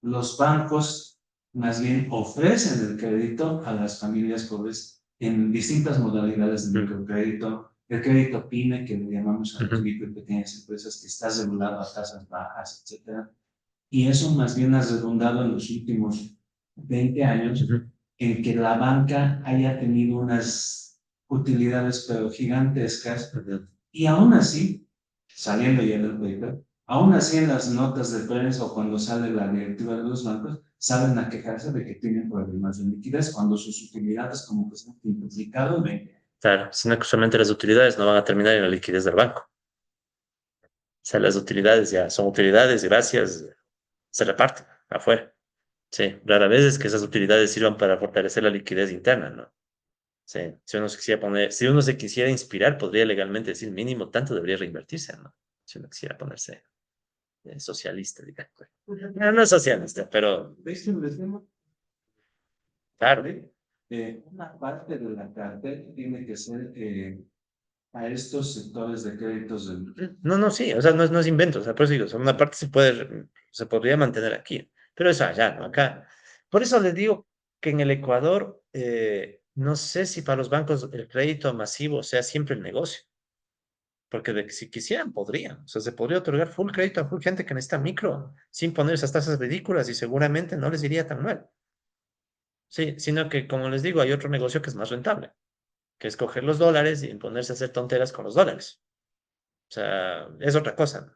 los bancos más bien ofrecen el crédito a las familias pobres en distintas modalidades de microcrédito, el crédito PYME, que le llamamos a las micro y pequeñas empresas, que está regulado a tasas bajas, etcétera. Y eso más bien ha redundado en los últimos 20 años en que la banca haya tenido unas utilidades pero gigantescas y aún así, saliendo ya del paper, aún así en las notas de prensa o cuando sale la directiva de los bancos, salen a quejarse de que tienen problemas de liquidez cuando sus utilidades como que se han multiplicado en 20 años. Claro, sino que usualmente las utilidades no van a terminar en la liquidez del banco. O sea, las utilidades ya son utilidades, gracias, se reparten afuera. Sí, rara vez es que esas utilidades sirvan para fortalecer la liquidez interna, ¿no? Sí, si uno se quisiera inspirar, podría legalmente decir mínimo tanto debería reinvertirse, ¿no? Si uno quisiera ponerse socialista, digamos. No, no es socialista, pero ¿Viste el tema? claro. Una parte de la cartera tiene que ser a estos sectores de créditos del... No, no, sí, o sea, no es invento, o sea, por eso digo, o sea, una parte se podría mantener aquí, pero eso allá, ¿no? Acá. Por eso les digo que en el Ecuador, no sé si para los bancos el crédito masivo sea siempre el negocio, porque de que si quisieran podrían, o sea, se podría otorgar full crédito a full gente que necesita micro, sin poner esas tasas ridículas y seguramente no les iría tan mal. Sí, sino que, como les digo, hay otro negocio que es más rentable, que es coger los dólares y ponerse a hacer tonteras con los dólares. O sea, es otra cosa, ¿no?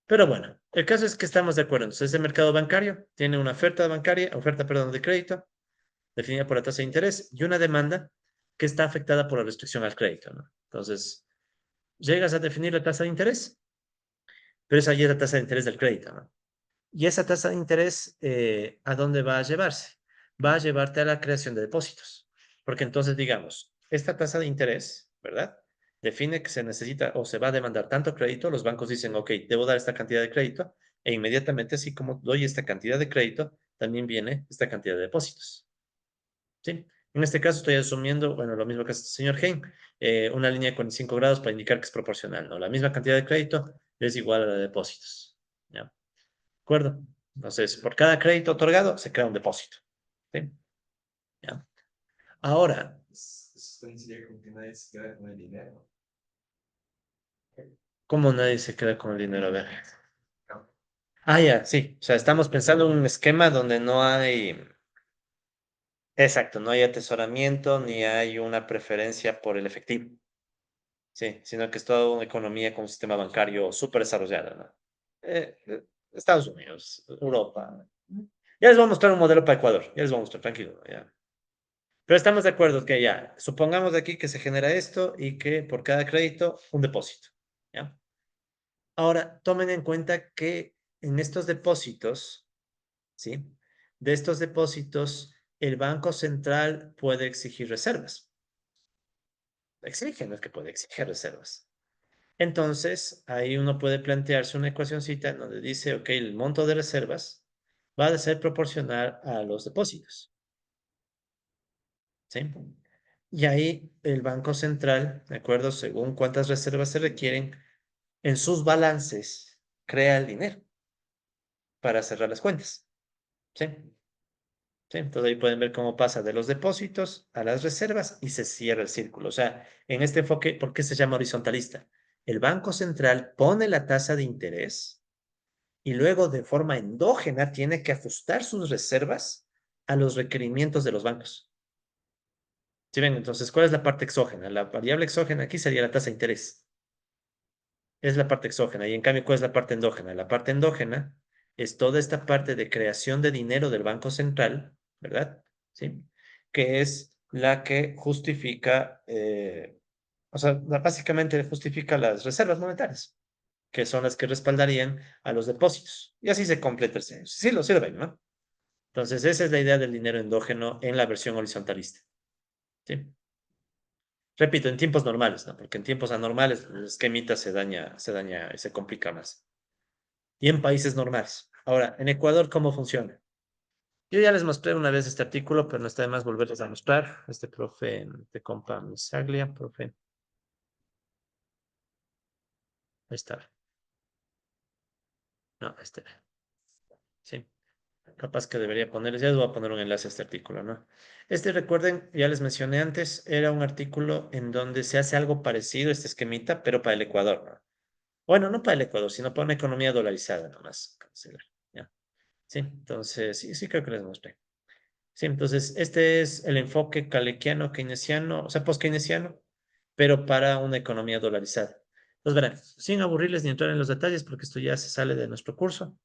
Pero bueno, el caso es que estamos de acuerdo. Entonces, ese mercado bancario tiene una oferta bancaria, oferta, perdón, de crédito, definida por la tasa de interés, y una demanda que está afectada por la restricción al crédito, ¿no? Entonces, llegas a definir la tasa de interés, pero esa ya es la tasa de interés del crédito, ¿no? Y esa tasa de interés, ¿a dónde va a llevarse? Va a llevarte a la creación de depósitos. Porque entonces, digamos, esta tasa de interés, ¿verdad? Define que se necesita o se va a demandar tanto crédito, los bancos dicen, ok, debo dar esta cantidad de crédito, e inmediatamente, así como doy esta cantidad de crédito, también viene esta cantidad de depósitos. ¿Sí? En este caso estoy asumiendo, bueno, lo mismo que hace el señor Hein, una línea de 45 grados para indicar que es proporcional, ¿no? La misma cantidad de crédito es igual a la de depósitos. ¿Ya? ¿De acuerdo? Entonces, por cada crédito otorgado se crea un depósito. ¿Sí? ¿Ya? Ahora, Eso coincide con que nadie se queda con el dinero. ¿cómo nadie se queda con el dinero? A ver. Ah, ya, sí. O sea, estamos pensando en un esquema donde no hay, exacto, no hay atesoramiento ni hay una preferencia por el efectivo. Sí, sino que es toda una economía con un sistema bancario súper desarrollado, ¿no? Estados Unidos, Europa. Ya les voy a mostrar un modelo para Ecuador. Ya les voy a mostrar, tranquilo, ya. Pero estamos de acuerdo que ya, supongamos aquí que se genera esto y que por cada crédito un depósito, ¿ya? Ahora, tomen en cuenta que en estos depósitos, ¿sí? De estos depósitos, el Banco Central puede exigir reservas. Exige, no es que puede exigir reservas. Entonces, ahí uno puede plantearse una ecuacióncita en donde dice, ok, el monto de reservas va a ser proporcional a los depósitos, ¿sí? Y ahí el Banco Central, ¿de acuerdo? Según cuántas reservas se requieren, en sus balances crea el dinero para cerrar las cuentas, ¿sí? ¿Sí? Entonces ahí pueden ver cómo pasa de los depósitos a las reservas y se cierra el círculo. O sea, en este enfoque, ¿por qué se llama horizontalista? El Banco Central pone la tasa de interés y luego de forma endógena tiene que ajustar sus reservas a los requerimientos de los bancos. ¿Sí ven? Entonces, ¿cuál es la parte exógena? La variable exógena aquí sería la tasa de interés. Es la parte exógena. Y en cambio, ¿cuál es la parte endógena? La parte endógena es toda esta parte de creación de dinero del Banco Central, ¿verdad? ¿Sí? Que es la que justifica, o sea, básicamente justifica las reservas monetarias, que son las que respaldarían a los depósitos. Y así se completa el ciclo. Sí lo ven, ¿no? Entonces, esa es la idea del dinero endógeno en la versión horizontalista. ¿Sí? Repito, en tiempos normales, ¿no? Porque en tiempos anormales el esquemita se daña y se complica más. Y en países normales. Ahora, en Ecuador, ¿cómo funciona? Yo ya les mostré una vez este artículo, pero no está de más volverles a mostrar. Este profe de compa Misaglia, profe. Ahí está. No, este. Sí. Capaz que debería ponerles, ya les voy a poner un enlace a este artículo, ¿no? Este, recuerden, ya les mencioné antes, era un artículo en donde se hace algo parecido a este esquemita, pero para el Ecuador, ¿no? Bueno, no para el Ecuador, sino para una economía dolarizada, nomás. ¿Ya? Sí, entonces, sí, creo que les mostré. Sí, entonces, este es el enfoque kalekiano, keynesiano, o sea, post-keynesiano, pero para una economía dolarizada. Entonces, verán, sin aburrirles ni entrar en los detalles, porque esto ya se sale de nuestro curso,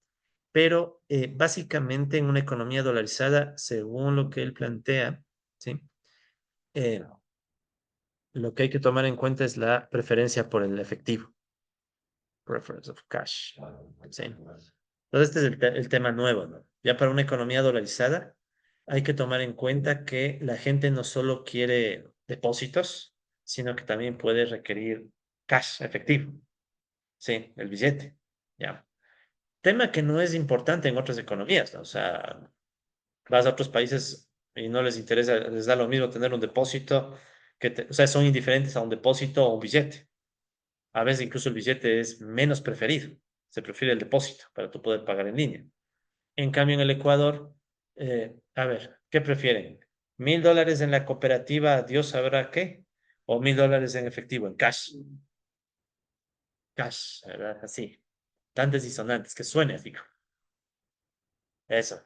pero básicamente en una economía dolarizada, según lo que él plantea, ¿sí? Eh, lo que hay que tomar en cuenta es la preferencia por el efectivo, preference of cash, ¿sí? Entonces, este es el tema nuevo, ¿no? Ya para una economía dolarizada, hay que tomar en cuenta que la gente no solo quiere depósitos, sino que también puede requerir cash, efectivo, ¿sí? El billete, ¿ya? Tema que no es importante en otras economías, ¿no? O sea, vas a otros países y no les interesa, les da lo mismo tener un depósito, o sea, son indiferentes a un depósito o un billete. A veces incluso el billete es menos preferido. Se prefiere el depósito para tú poder pagar en línea. En cambio, en el Ecuador, a ver, ¿qué prefieren? $1,000 en la cooperativa, Dios sabrá qué, o $1,000 en efectivo, en cash. Cash, ¿verdad? Así. Tantos disonantes, que suene, digo. Eso.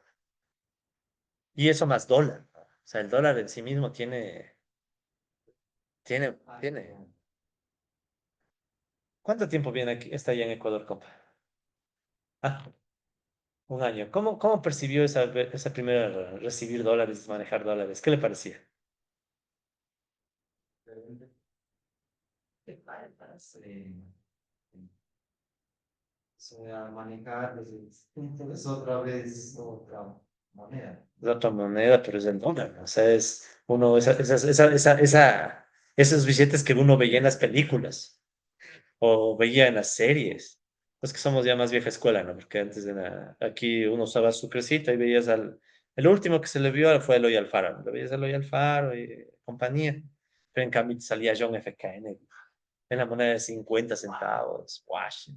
Y eso más dólar, ¿no? O sea, el dólar en sí mismo tiene. ¿Cuánto tiempo viene aquí, está allá en Ecuador, compa? Ah, un año. ¿Cómo percibió esa primera recibir dólares, manejar dólares? ¿Qué le parecía? se va a manejar, es otra vez otra moneda. Es otra moneda, pero es el dólar. O sea, es uno, esos billetes que uno veía en las películas o veía en las series. Los que somos ya más vieja escuela, ¿no? Porque antes aquí uno usaba su cresita y veías el último que se le vio fue Eloy Alfaro, ¿no? Lo veías a Eloy Alfaro y compañía. Pero en cambio te salía John F. Kennedy en la moneda de 50 centavos. Wash.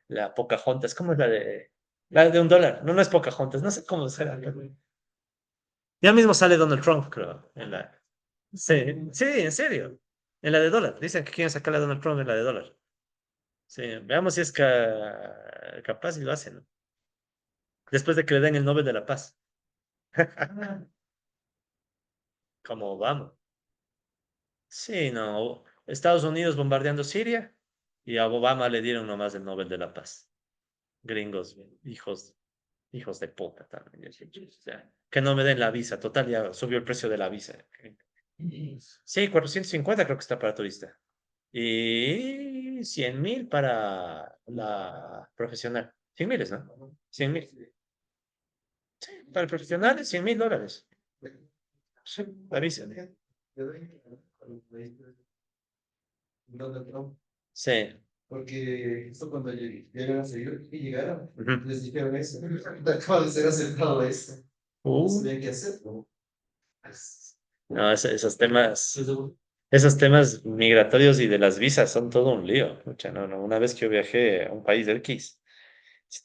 La Pocahontas, ¿cómo es la de $1? No, no es Pocahontas, no sé cómo será. Ya mismo sale Donald Trump, creo. Sí, sí, en serio. En la de dólar. Dicen que quieren sacar a Donald Trump en la de dólar. Sí, veamos si es capaz y lo hacen, ¿no? Después de que le den el Nobel de la Paz. Como Obama. Sí, no. Estados Unidos bombardeando Siria y a Obama le dieron nomás el Nobel de la Paz. Gringos, hijos de puta también. O sea, que no me den la visa. Total, ya subió el precio de la visa. Sí, 450 creo que está para turista. Y 100.000 para la profesional. 100.000, ¿no? 100.000. Sí, para el profesional, $100.000. Sí, la visa. Donald Trump, Sí. porque justo cuando llegaron a seguir y llegaron, Ujú. les dijeron eso, acaba de ser aceptado esto, no sabían qué hacer, ¿no? No, esos temas migratorios y de las visas son todo un lío. Pucha, no, no. Una vez que yo viajé a un país del X,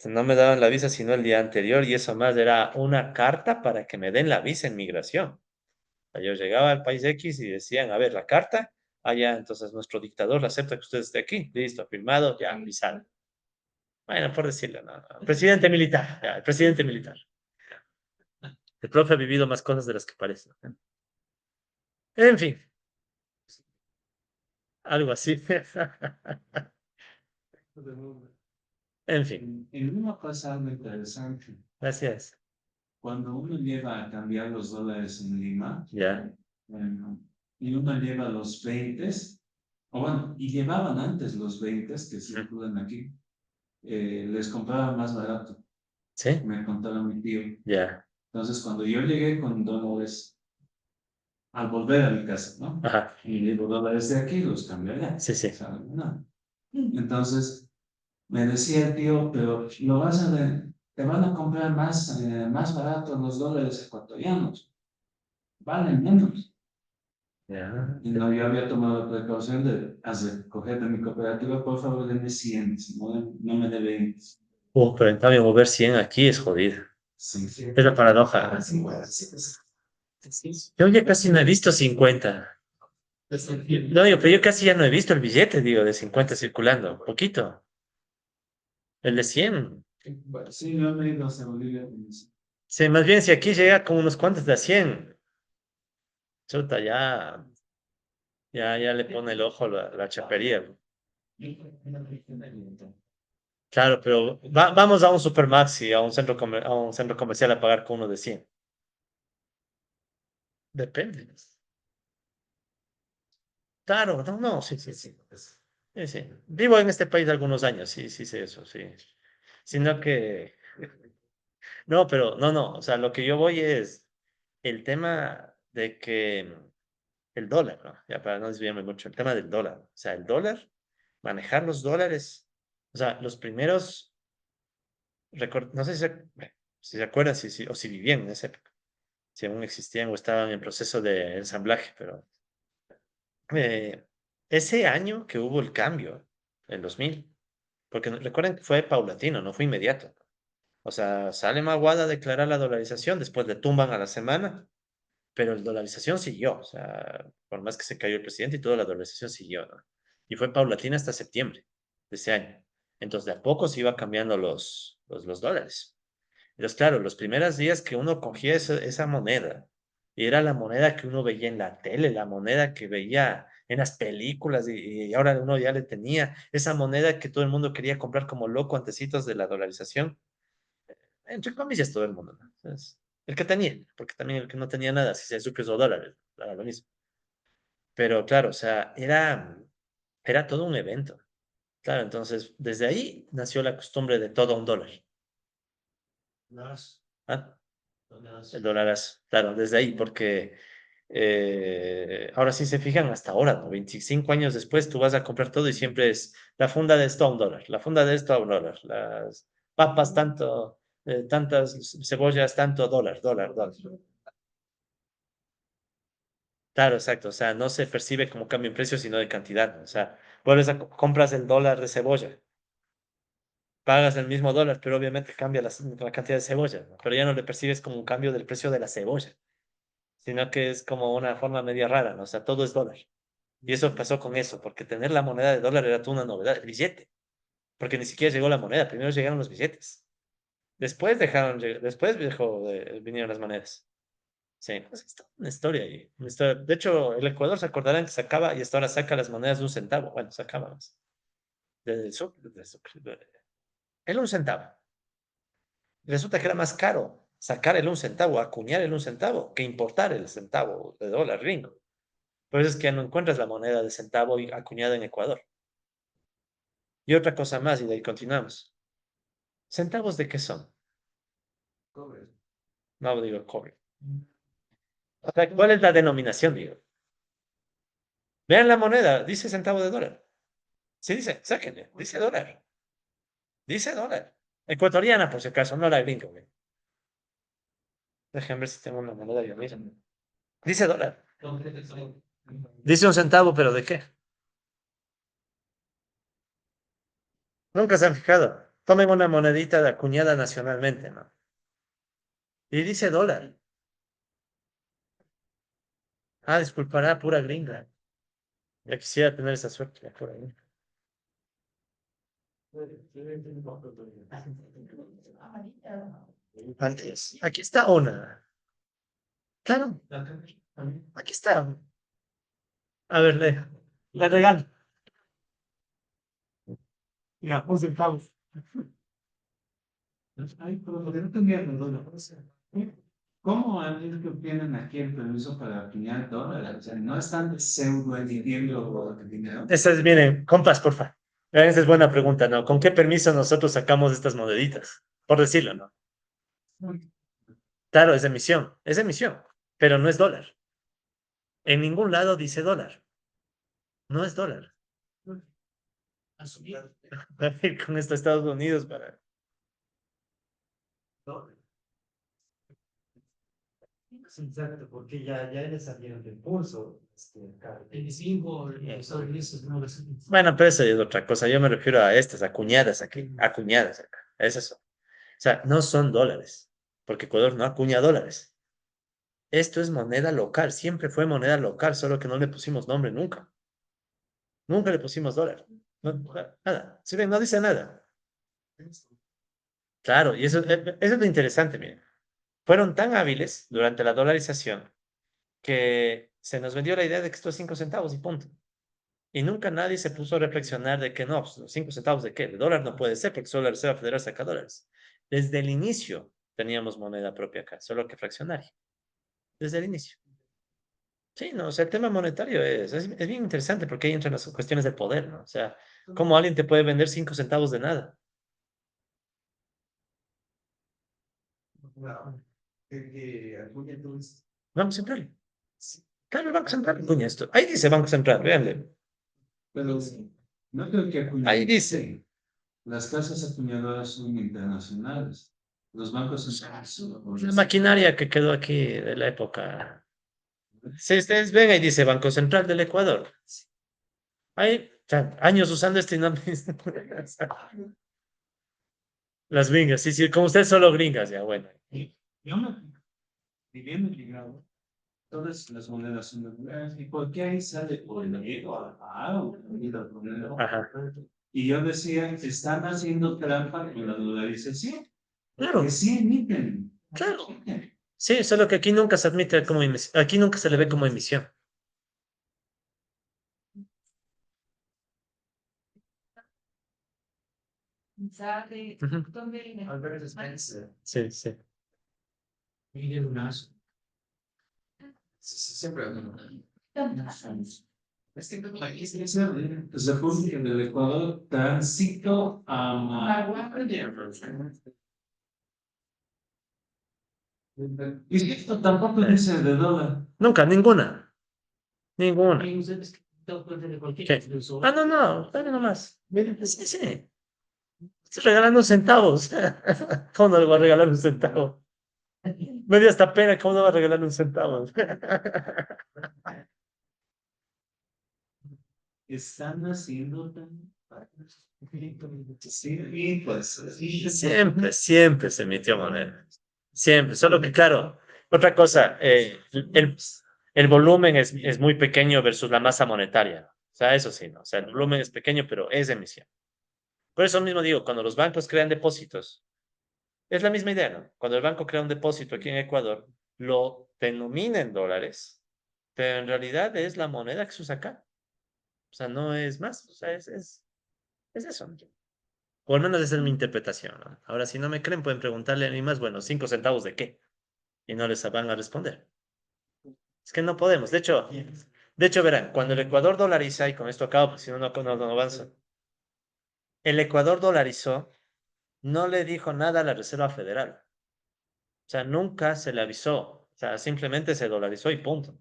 no me daban la visa sino el día anterior y eso más era una carta para que me den la visa en migración. Sea, yo llegaba al país X y decían, a ver, la carta, ya, entonces nuestro dictador la acepta que usted esté aquí, listo, firmado, ya, visado. Bueno, por decirlo, no, no. Presidente militar, ya, el presidente militar. El profe ha vivido más cosas de las que parece. En fin, algo así. En fin, En una pasa algo interesante. gracias. Cuando uno lleva a cambiar los dólares en Lima, Ya. bueno, y uno lleva los 20, o bueno, y llevaban antes los 20 que Ujú. circulan aquí, les compraba más barato, ¿Sí? me contaba mi tío. Ya. Entonces, cuando yo llegué con dólares, al volver a mi casa, ¿no? Ajá. Y llevo dólares de aquí, los cambio allá. Sí, sí. ¿Saben? No. Entonces, me decía el tío, pero te van a comprar más barato los dólares ecuatorianos, valen menos. Ya. Y no, yo había tomado la precaución de coger de mi cooperativa, por favor, denme 100, no me dé 20. Pero en cambio mover 100 aquí es jodido. Sí, sí. Es la paradoja. Yo ya casi no he visto 50. No, digo, pero yo casi ya no he visto el billete, digo, de 50 circulando. Poquito. El de 100. Sí, yo me he ido hacia Bolivia con eso. Sí, más bien si aquí llega con unos cuantos de a 100. Chuta, ya le pone el ojo la chapería. Claro, pero vamos a un Supermaxi, a un centro comercial a pagar con uno de 100. Depende. Claro, no, no, sí, sí, sí. Sí, sí. Vivo en este país algunos años, sí, sí, sé eso, sí. Sino que, no, pero no, no, o sea, lo que yo voy es el tema de que el dólar, ¿no? Ya para no desviarme mucho, el tema del dólar. O sea, el dólar, manejar los dólares, o sea, los primeros, no sé si se acuerdan, o si vivían en esa época, si aún existían o estaban en proceso de ensamblaje, pero eh, ese año que hubo el cambio, el 2000, porque recuerden que fue paulatino, no fue inmediato. O sea, sale Maguada a declarar la dolarización, después le tumban a la semana, pero la dolarización siguió. O sea, por más que se cayó el presidente y toda la dolarización siguió, ¿no? Y fue paulatina hasta septiembre de ese año. Entonces, de a poco se iba cambiando los dólares. Entonces, claro, los primeros días que uno cogía esa moneda, y era la moneda que uno veía en la tele, la moneda que veía en las películas, y ahora uno ya le tenía esa moneda que todo el mundo quería comprar como loco antecitos de la dolarización, entre comillas todo el mundo, ¿no? Entonces, el que tenía, porque también el que no tenía nada, si se supo esos dólares, era lo mismo. Pero claro, o sea, era todo un evento. Claro, entonces desde ahí nació la costumbre de todo un dólar. ¿Ah? El dólares, claro, desde ahí, porque ahora sí se fijan hasta ahora, ¿no? 25 años después tú vas a comprar todo y siempre es la funda de esto a un dólar, la funda de esto a un dólar, las papas tanto, tantas cebollas tanto dólar, dólar, dólar. Claro, exacto, o sea, no se percibe como cambio en precio, sino de cantidad, ¿no? O sea, compras el dólar de cebolla, pagas el mismo dólar, pero obviamente cambia la cantidad de cebolla, ¿no? Pero ya no le percibes como un cambio del precio de la cebolla, sino que es como una forma media rara, ¿no? O sea, todo es dólar. Y eso pasó con eso, porque tener la moneda de dólar era toda una novedad, el billete, porque ni siquiera llegó la moneda, primero llegaron los billetes, después vinieron las monedas. Sí, pues está una historia ahí. Una historia. De hecho, el Ecuador se acordarán que sacaba y hasta ahora saca las monedas de un centavo. Bueno, sacaba más. El un centavo. Resulta que era más caro sacar el un centavo, acuñar el un centavo, que importar el centavo de dólar gringo. Por eso es que no encuentras la moneda de centavo acuñada en Ecuador. Y otra cosa más, y de ahí continuamos. ¿Centavos de qué son? No digo cobre. O sea, ¿cuál es la denominación, digo? Vean la moneda, dice centavo de dólar. Sí dice, sáquenle, dice dólar. Dice dólar. Ecuatoriana, por si acaso, no la gringa, güey. Déjenme ver si tengo una moneda yo mismo. Dice dólar. Dice un centavo, pero ¿de qué? Nunca se han fijado. Tomen una monedita de acuñada nacionalmente, ¿no? Y dice dólar. Ah, disculpará, pura gringa. Ya quisiera tener esa suerte, la pura gringa. Antes, aquí está una. Claro, aquí está. A ver, le regalo. Mira, un centavo. Ay, pero lo que no tenía duda, ¿cómo es que obtienen aquí el permiso para acuñar dólares? O sea, no están pseudo emitiendo dinero. Esa es, miren, compas, porfa. Esa es buena pregunta, ¿no? ¿Con qué permiso nosotros sacamos estas moneditas? Por decirlo, ¿no? Claro, es emisión, pero no es dólar. En ningún lado dice dólar, no es dólar. Va a ir con esto a Estados Unidos para... Exacto, porque ya les salieron del curso. Claro. 25 en Estados Unidos no les. Bueno, pero eso es otra cosa. Yo me refiero a estas acuñadas aquí, acuñadas acá. Esas son. O sea, no son dólares, porque Ecuador no acuña dólares. Esto es moneda local, siempre fue moneda local, solo que no le pusimos nombre nunca. Nunca le pusimos dólar. Nada. Si ven, no dice nada. Claro, y eso es lo interesante, miren. Fueron tan hábiles durante la dolarización que se nos vendió la idea de que esto es 5 centavos y punto. Y nunca nadie se puso a reflexionar de que no, pues, los 5 centavos de qué, de dólar no puede ser, porque solo la Reserva Federal saca dólares. Desde el inicio teníamos moneda propia acá, solo que fraccionaria. Desde el inicio. Sí, no, o sea, el tema monetario es bien interesante porque ahí entran las cuestiones de poder, ¿no? O sea, ¿cómo alguien te puede vender 5 centavos de nada? Banco Central. Claro, el Banco Central acuña esto. Ahí dice Banco Central, véanle. Pero no creo que Ahí acuñen. dice. Las casas acuñadoras son internacionales. Los bancos centrales son La maquinaria que quedó aquí de la época. Si ustedes ven, ahí dice Banco Central del Ecuador. Hay años usando este nombre. Las gringas, sí, sí, como ustedes solo gringas, ya, bueno. Yo me viviendo en Ligrado, todas las monedas son dólares. ¿Y por qué ahí sale por el y las monedas? Ajá. Y yo decía, están haciendo trampa con la dolarización. Claro, Que sí emiten. claro. Sí, solo que aquí nunca se admite como emisión, aquí nunca se le ve como emisión. Ujú. Albert Spencer. Sí, sí. Miguel Unazo. Siempre. Aquí se dice República del Ecuador, tránsito a y esto tampoco dice de dólar. Nunca, ninguna. Ninguna. Y ustedes de cualquier ¿Qué? incluso. Ah, no, no, dale nomás. Sí, sí. Estoy regalando centavos. ¿Cómo no le voy a regalar un centavo? Me dio hasta pena, ¿cómo no va a regalar un centavo? Están haciendo tan. Sí, pues. Sí. Siempre se emitió moneda. Siempre. Solo que, claro, otra cosa, el volumen es muy pequeño versus la masa monetaria. O sea, eso sí, ¿no? O sea, el volumen es pequeño, pero es emisión. Por eso mismo digo, cuando los bancos crean depósitos, es la misma idea, ¿no? Cuando el banco crea un depósito aquí en Ecuador, lo denomina en dólares, pero en realidad es la moneda que se usa acá. O sea, no es más. O sea, es eso. O al menos esa es mi interpretación, ¿no? Ahora, si no me creen, pueden preguntarle a mí más, bueno, 5 centavos de qué, y no les van a responder. Es que no podemos. De hecho, verán, cuando el Ecuador dolariza, y con esto acabo, porque si no, no avanza. El Ecuador dolarizó, no le dijo nada a la Reserva Federal. O sea, nunca se le avisó. O sea, simplemente se dolarizó y punto.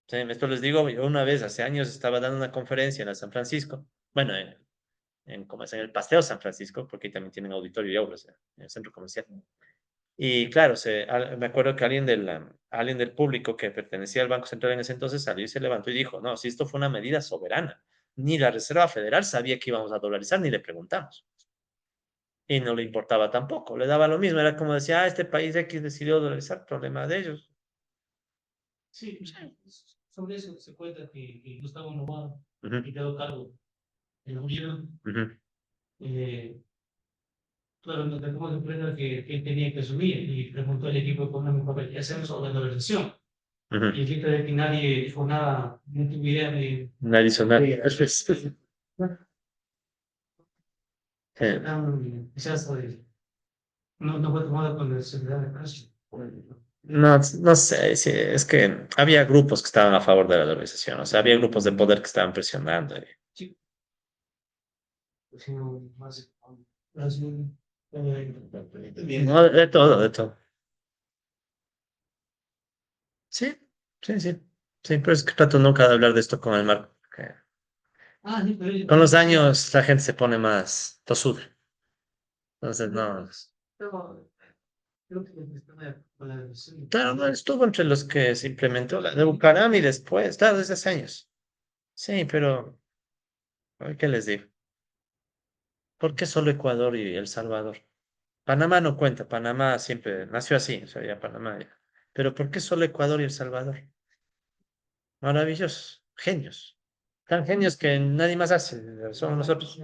Sí, esto les digo, yo una vez, hace años, estaba dando una conferencia en la San Francisco, bueno, como es en el Paseo San Francisco, porque ahí también tienen auditorio y aulas, en el centro comercial. Y claro, me acuerdo que alguien del público que pertenecía al Banco Central en ese entonces salió y se levantó y dijo, no, si esto fue una medida soberana, ni la Reserva Federal sabía que íbamos a dolarizar, ni le preguntamos. Y no le importaba tampoco, le daba lo mismo, era como decía, este país X decidió dolarizar, problema de ellos. Sí, sobre eso se cuenta que Gustavo Noboa Ujú, y quedó cargo del gobierno. ujú, Claro, nos dejamos de empresa que él tenía que asumir y preguntó al equipo económico, a ver, ¿qué hacemos sobre la dolarización? ujú. Y el hecho de que nadie dijo nada, no tuvo idea de Nadie hizo nada. quizás no fue tomado con la seguridad de precio. No, no sé, sí, es que había grupos que estaban a favor de la dolarización, o sea, había grupos de poder que estaban presionando. Sí, sino más bien, No, de todo, de todo. Sí, sí, sí. Sí, pero es que trato nunca de hablar de esto con el Marco. sí, pero Con los años la gente se pone más tosuda. Entonces, no. pero creo que el sistema de polarización, Claro, no estuvo entre los que se implementó la de Bucaram y después, claro, desde hace años. Sí, pero, a ver, ¿qué les digo? ¿Por qué solo Ecuador y El Salvador? Panamá no cuenta, Panamá siempre nació así, o sea, ya Panamá ya. Pero ¿por qué solo Ecuador y El Salvador? Maravillosos, genios. Tan genios que nadie más hace, somos nosotros.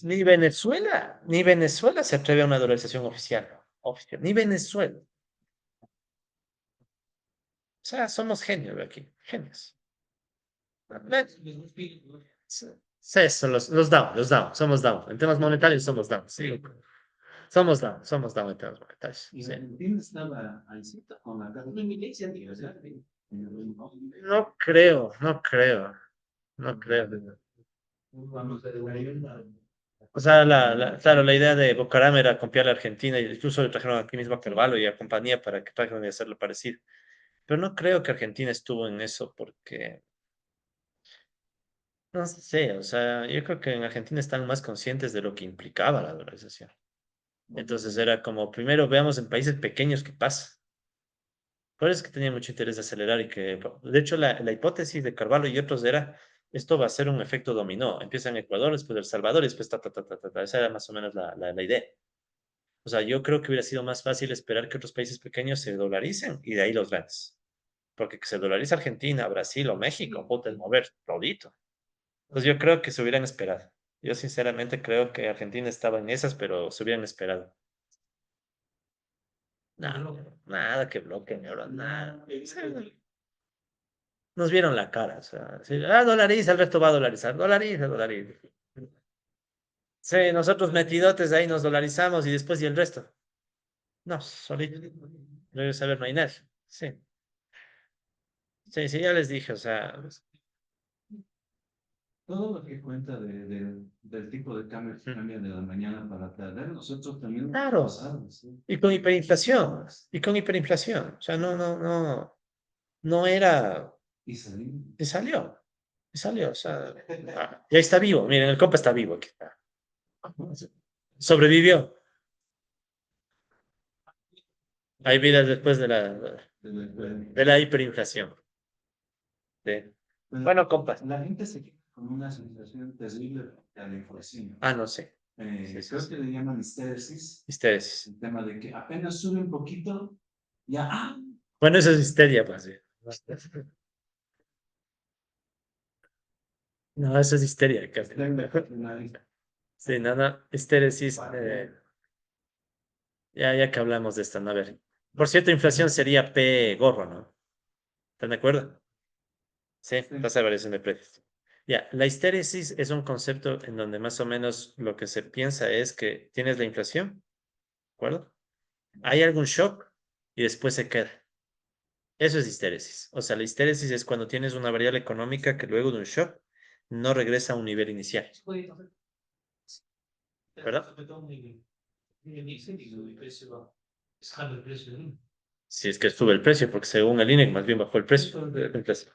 Ni Venezuela se atreve a una dolarización oficial. Oficial. Ni Venezuela. O sea, somos genios de aquí, genios. Sí, sí, los down, somos down. En temas monetarios somos down. Sí. Somos down en temas monetarios. Y Sí. Argentina estaba al cita con la carta de milicia, tío, o sea, No creo, no creo, no creo. cuando se devolvió O sea, claro, la idea de Bocaram era copiar a Argentina y incluso le trajeron aquí mismo a Carvalho y a compañía para que traten de hacerlo parecido. Pero no creo que Argentina estuvo en eso porque, no sé, o sea, yo creo que en Argentina están más conscientes de lo que implicaba la dolarización. Entonces era como, primero veamos en países pequeños qué pasa. Por eso es que tenía mucho interés de acelerar y que, de hecho, la hipótesis de Carvalho y otros era, esto va a ser un efecto dominó. Empieza en Ecuador, después El Salvador y después ta, ta, ta, ta, ta, ta. Esa era más o menos la idea. O sea, yo creo que hubiera sido más fácil esperar que otros países pequeños se dolaricen y de ahí los grandes. Porque que se dolariza Argentina, Brasil o México, pueden mover todito. Entonces yo creo que se hubieran esperado. Yo sinceramente creo que Argentina estaba en esas, pero se hubieran esperado. Nada, nada que bloqueen, ahora nada. Nos vieron la cara, o sea, sí, dolariza, el resto va a dolarizar, dolariza, dolariza. Sí, nosotros metidotes ahí nos dolarizamos y después y el resto. No, solito. Debe saber, no hay nadie. Sí. Sí, sí, ya les dije, o sea, Todo lo que cuenta del tipo de cambio que cambia de la mañana para la tarde, nosotros también lo hemos claro, pasado, ¿sí? y con hiperinflación, o sea, no era, Y salimos. y salió, o sea, ya está vivo, miren, el compa está vivo aquí, sobrevivió, hay vida después de la hiperinflación, sí. Pero Bueno, compas, la gente se queda con una sensación terrible de la inflación. no sé, sí, sí, Creo sí, que le llaman histérisis, histerisis. el tema de que apenas sube un poquito, ya, Bueno, eso es histeria, pues, sí. No, eso es histeria, casi. Sí, no, histéresis, ya que hablamos de esto, ¿no? A ver. Por cierto, inflación sería P gorro, ¿no? ¿Están de acuerdo? Sí, tasa de variación de precios. Ya, la histéresis es un concepto en donde más o menos lo que se piensa es que tienes la inflación, ¿de acuerdo? Hay algún shock y después se queda. Eso es histéresis. O sea, la histéresis es cuando tienes una variable económica que luego de un shock no regresa a un nivel inicial, ¿verdad? Si es que sube el precio, porque según el INEC más bien bajó el precio de la inflación.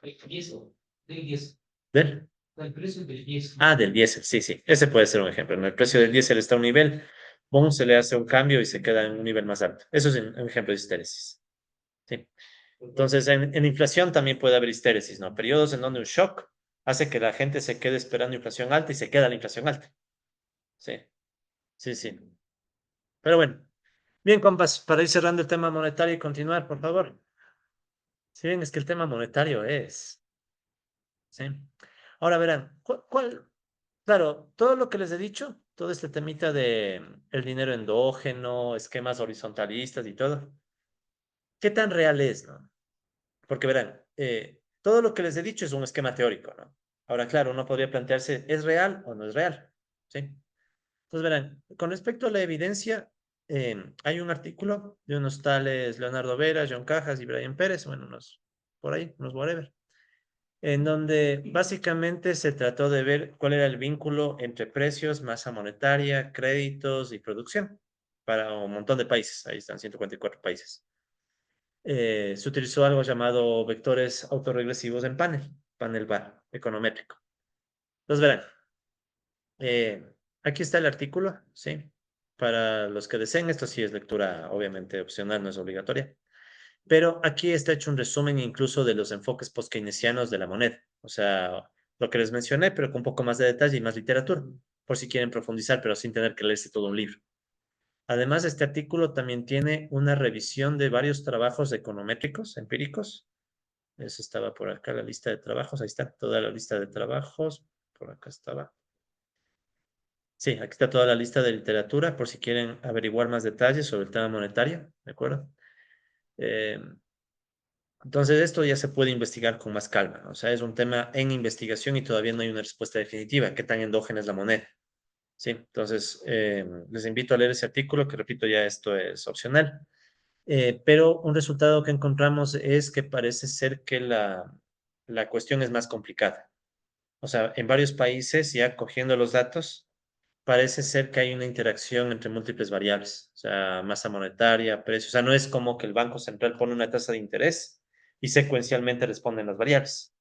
¿Del? Del diésel, sí, sí. Ese puede ser un ejemplo. ¿No? El precio del diésel está a un nivel, boom, se le hace un cambio y se queda en un nivel más alto. Eso es un ejemplo de histéresis. Sí. Entonces, en inflación también puede haber histéresis, ¿no? Periodos en donde un shock hace que la gente se quede esperando inflación alta y se queda la inflación alta. Sí, sí, sí. Pero bueno, bien, compas, para ir cerrando el tema monetario y continuar, por favor. Si bien es que el tema monetario es, ¿sí? Ahora verán, claro, todo lo que les he dicho, todo este temita de el dinero endógeno, esquemas horizontalistas y todo, ¿qué tan real es, no? Porque verán, todo lo que les he dicho es un esquema teórico, ¿no? Ahora, claro, uno podría plantearse, ¿es real o no es real? ¿Sí? Entonces, verán, con respecto a la evidencia, hay un artículo de unos tales Leonardo Vera, John Cajas y Brian Pérez, bueno, unos por ahí, unos whatever, en donde básicamente se trató de ver cuál era el vínculo entre precios, masa monetaria, créditos y producción para un montón de países. Ahí están 144 países. Se utilizó algo llamado vectores autorregresivos en panel bar econométrico. Entonces verán, aquí está el artículo, ¿sí? Para los que deseen, esto sí es lectura obviamente opcional, no es obligatoria. Pero aquí está hecho un resumen incluso de los enfoques post-keynesianos de la moneda. O sea, lo que les mencioné, pero con un poco más de detalle y más literatura, por si quieren profundizar, pero sin tener que leerse todo un libro. Además, este artículo también tiene una revisión de varios trabajos econométricos, empíricos. Eso estaba por acá, la lista de trabajos. Ahí está toda la lista de trabajos. Por acá estaba. Sí, aquí está toda la lista de literatura, por si quieren averiguar más detalles sobre el tema monetario, ¿de acuerdo? Eh, Entonces, esto ya se puede investigar con más calma, ¿no? O sea, es un tema en investigación y todavía no hay una respuesta definitiva. ¿Qué tan endógena es la moneda? Sí, entonces, les invito a leer ese artículo, que repito, ya esto es opcional. Pero un resultado que encontramos es que parece ser que la cuestión es más complicada. O sea, en varios países, ya cogiendo los datos, parece ser que hay una interacción entre múltiples variables, o sea, masa monetaria, precio. O sea, no es como que el Banco Central pone una tasa de interés y secuencialmente responden las variables.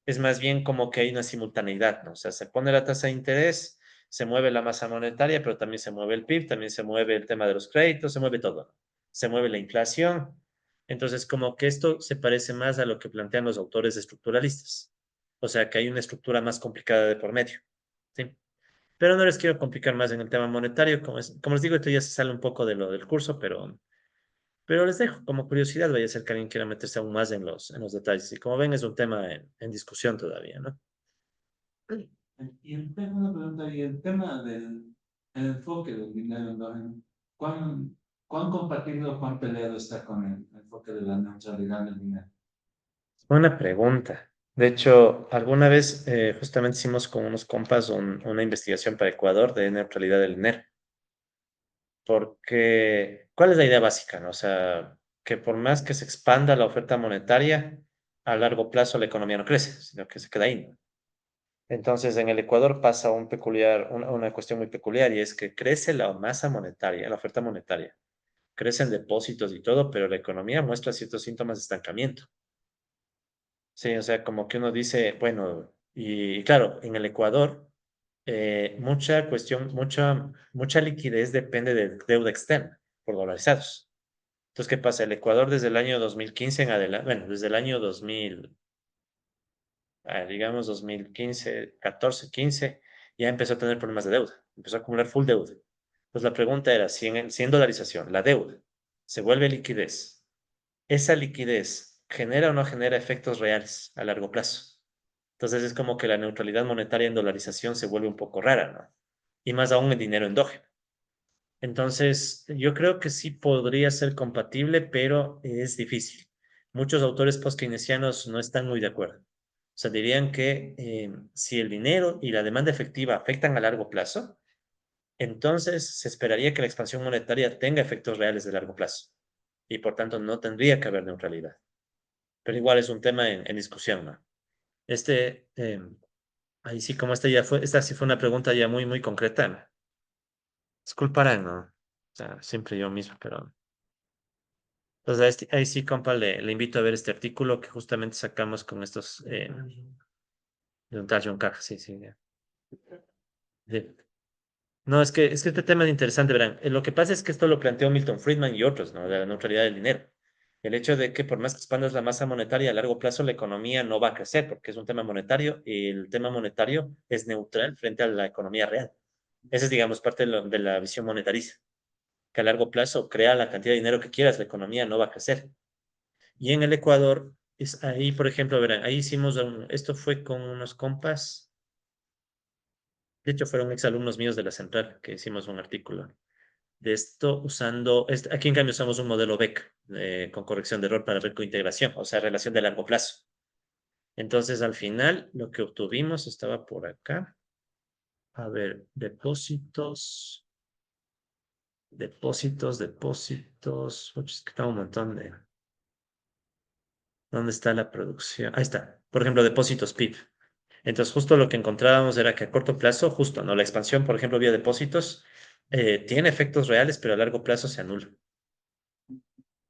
Es más bien como que hay una simultaneidad, ¿no? O sea, se pone la tasa de interés, se mueve la masa monetaria, pero también se mueve el PIB, también se mueve el tema de los créditos, se mueve todo. Se mueve la inflación. Entonces, como que esto se parece más a lo que plantean los autores estructuralistas. O sea, que hay una estructura más complicada de por medio. ¿Sí? Pero no les quiero complicar más en el tema monetario. Como les digo, esto ya se sale un poco de lo del curso, pero les dejo como curiosidad, vaya a ser que alguien quiera meterse aún más en los detalles. Y como ven, es un tema en discusión todavía, ¿no? Y tengo una pregunta, y el tema del el enfoque del dinero endógeno, ¿cuán compatible o cuán peleado está con el enfoque de la neutralidad del dinero? Buena pregunta. De hecho, alguna vez justamente hicimos con unos compas una investigación para Ecuador de neutralidad del dinero. Porque, ¿cuál es la idea básica, no? O sea, que por más que se expanda la oferta monetaria, a largo plazo la economía no crece, sino que se queda ahí, ¿no? Entonces, en el Ecuador pasa una cuestión muy peculiar y es que crece la masa monetaria, la oferta monetaria, crecen depósitos y todo, pero la economía muestra ciertos síntomas de estancamiento. Sí, o sea, como que uno dice, bueno, y claro, en el Ecuador, mucha liquidez depende de deuda externa por dolarizados. Entonces, ¿qué pasa? El Ecuador desde el año 2015 en adelante, bueno, desde el año 2000, digamos 2015, 14, 15, ya empezó a tener problemas de deuda, empezó a acumular full deuda. Pues la pregunta era, si en dolarización la deuda se vuelve liquidez, ¿esa liquidez genera o no genera efectos reales a largo plazo? Entonces es como que la neutralidad monetaria en dolarización se vuelve un poco rara, ¿no? Y más aún en dinero endógeno. Entonces, yo creo que sí podría ser compatible, pero es difícil. Muchos autores post-keynesianos no están muy de acuerdo. O sea, dirían que si el dinero y la demanda efectiva afectan a largo plazo, entonces se esperaría que la expansión monetaria tenga efectos reales de largo plazo y por tanto no tendría que haber neutralidad. Pero igual es un tema en discusión, ¿no? Este, ahí sí, como esta sí fue una pregunta ya muy, muy concreta, ¿no? Disculparán, ¿no? O sea, siempre yo mismo, pero... Entonces ahí sí, compa, le invito a ver este artículo que justamente sacamos con estos de un tal John Caja, sí, sí, ya. Sí. No, es que este tema es interesante, verán. Lo que pasa es que esto lo planteó Milton Friedman y otros, ¿no? De la neutralidad del dinero. El hecho de que por más que expandas la masa monetaria a largo plazo, la economía no va a crecer porque es un tema monetario y el tema monetario es neutral frente a la economía real. Esa es, digamos, parte de la visión monetarista, que a largo plazo crea la cantidad de dinero que quieras, la economía no va a crecer. Y en el Ecuador, es ahí, por ejemplo, verán, ahí hicimos, esto fue con unos compas, de hecho fueron exalumnos míos de la Central, que hicimos un artículo de esto usando, aquí en cambio usamos un modelo BEC con corrección de error para ver cointegración, o sea, relación de largo plazo. Entonces, al final, lo que obtuvimos estaba por acá. A ver, depósitos. Uy, es que está un montón de... ¿Dónde está la producción? Ahí está. Por ejemplo, depósitos PIB. Entonces, justo lo que encontrábamos era que a corto plazo, justo, ¿no? La expansión, por ejemplo, vía depósitos, tiene efectos reales, pero a largo plazo se anula.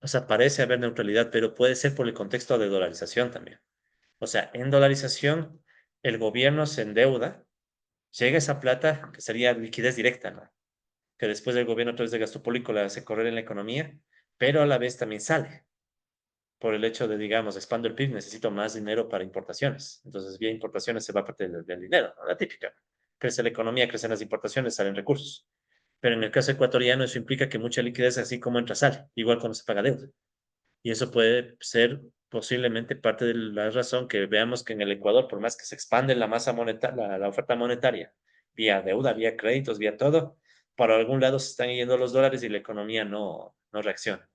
O sea, parece haber neutralidad, pero puede ser por el contexto de dolarización también. O sea, en dolarización, el gobierno se endeuda, llega esa plata, que sería liquidez directa, ¿no? Que después del gobierno a través de gasto público la hace correr en la economía, pero a la vez también sale por el hecho de, digamos, expando el PIB, necesito más dinero para importaciones. Entonces, vía importaciones se va parte del dinero, ¿no? La típica. Crece la economía, crecen las importaciones, salen recursos. Pero en el caso ecuatoriano, eso implica que mucha liquidez, así como entra, sale, igual cuando se paga deuda. Y eso puede ser posiblemente parte de la razón que veamos que en el Ecuador, por más que se expande la masa monetaria, la oferta monetaria, vía deuda, vía créditos, vía todo, para algún lado se están yendo los dólares y la economía no reacciona.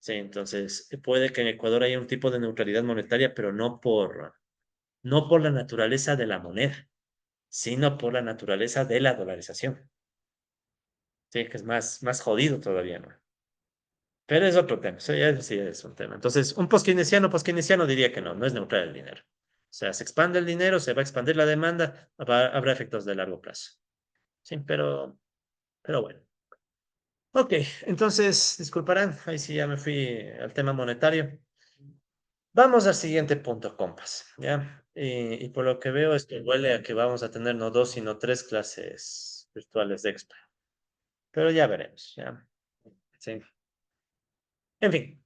Sí, entonces puede que en Ecuador haya un tipo de neutralidad monetaria, pero no por la naturaleza de la moneda, sino por la naturaleza de la dolarización. Sí, que es más jodido todavía, ¿no? Pero es otro tema, eso ya sí es un tema. Entonces, un post-keynesiano diría que no es neutral el dinero. O sea, se expande el dinero, se va a expandir la demanda, habrá efectos de largo plazo. Sí, pero bueno. Ok, entonces, disculparán, ahí sí ya me fui al tema monetario. Vamos al siguiente punto, compas, ¿ya? Y por lo que veo, esto huele a que vamos a tener no dos, sino tres clases virtuales de Expo. Pero ya veremos, ¿ya? Sí. En fin,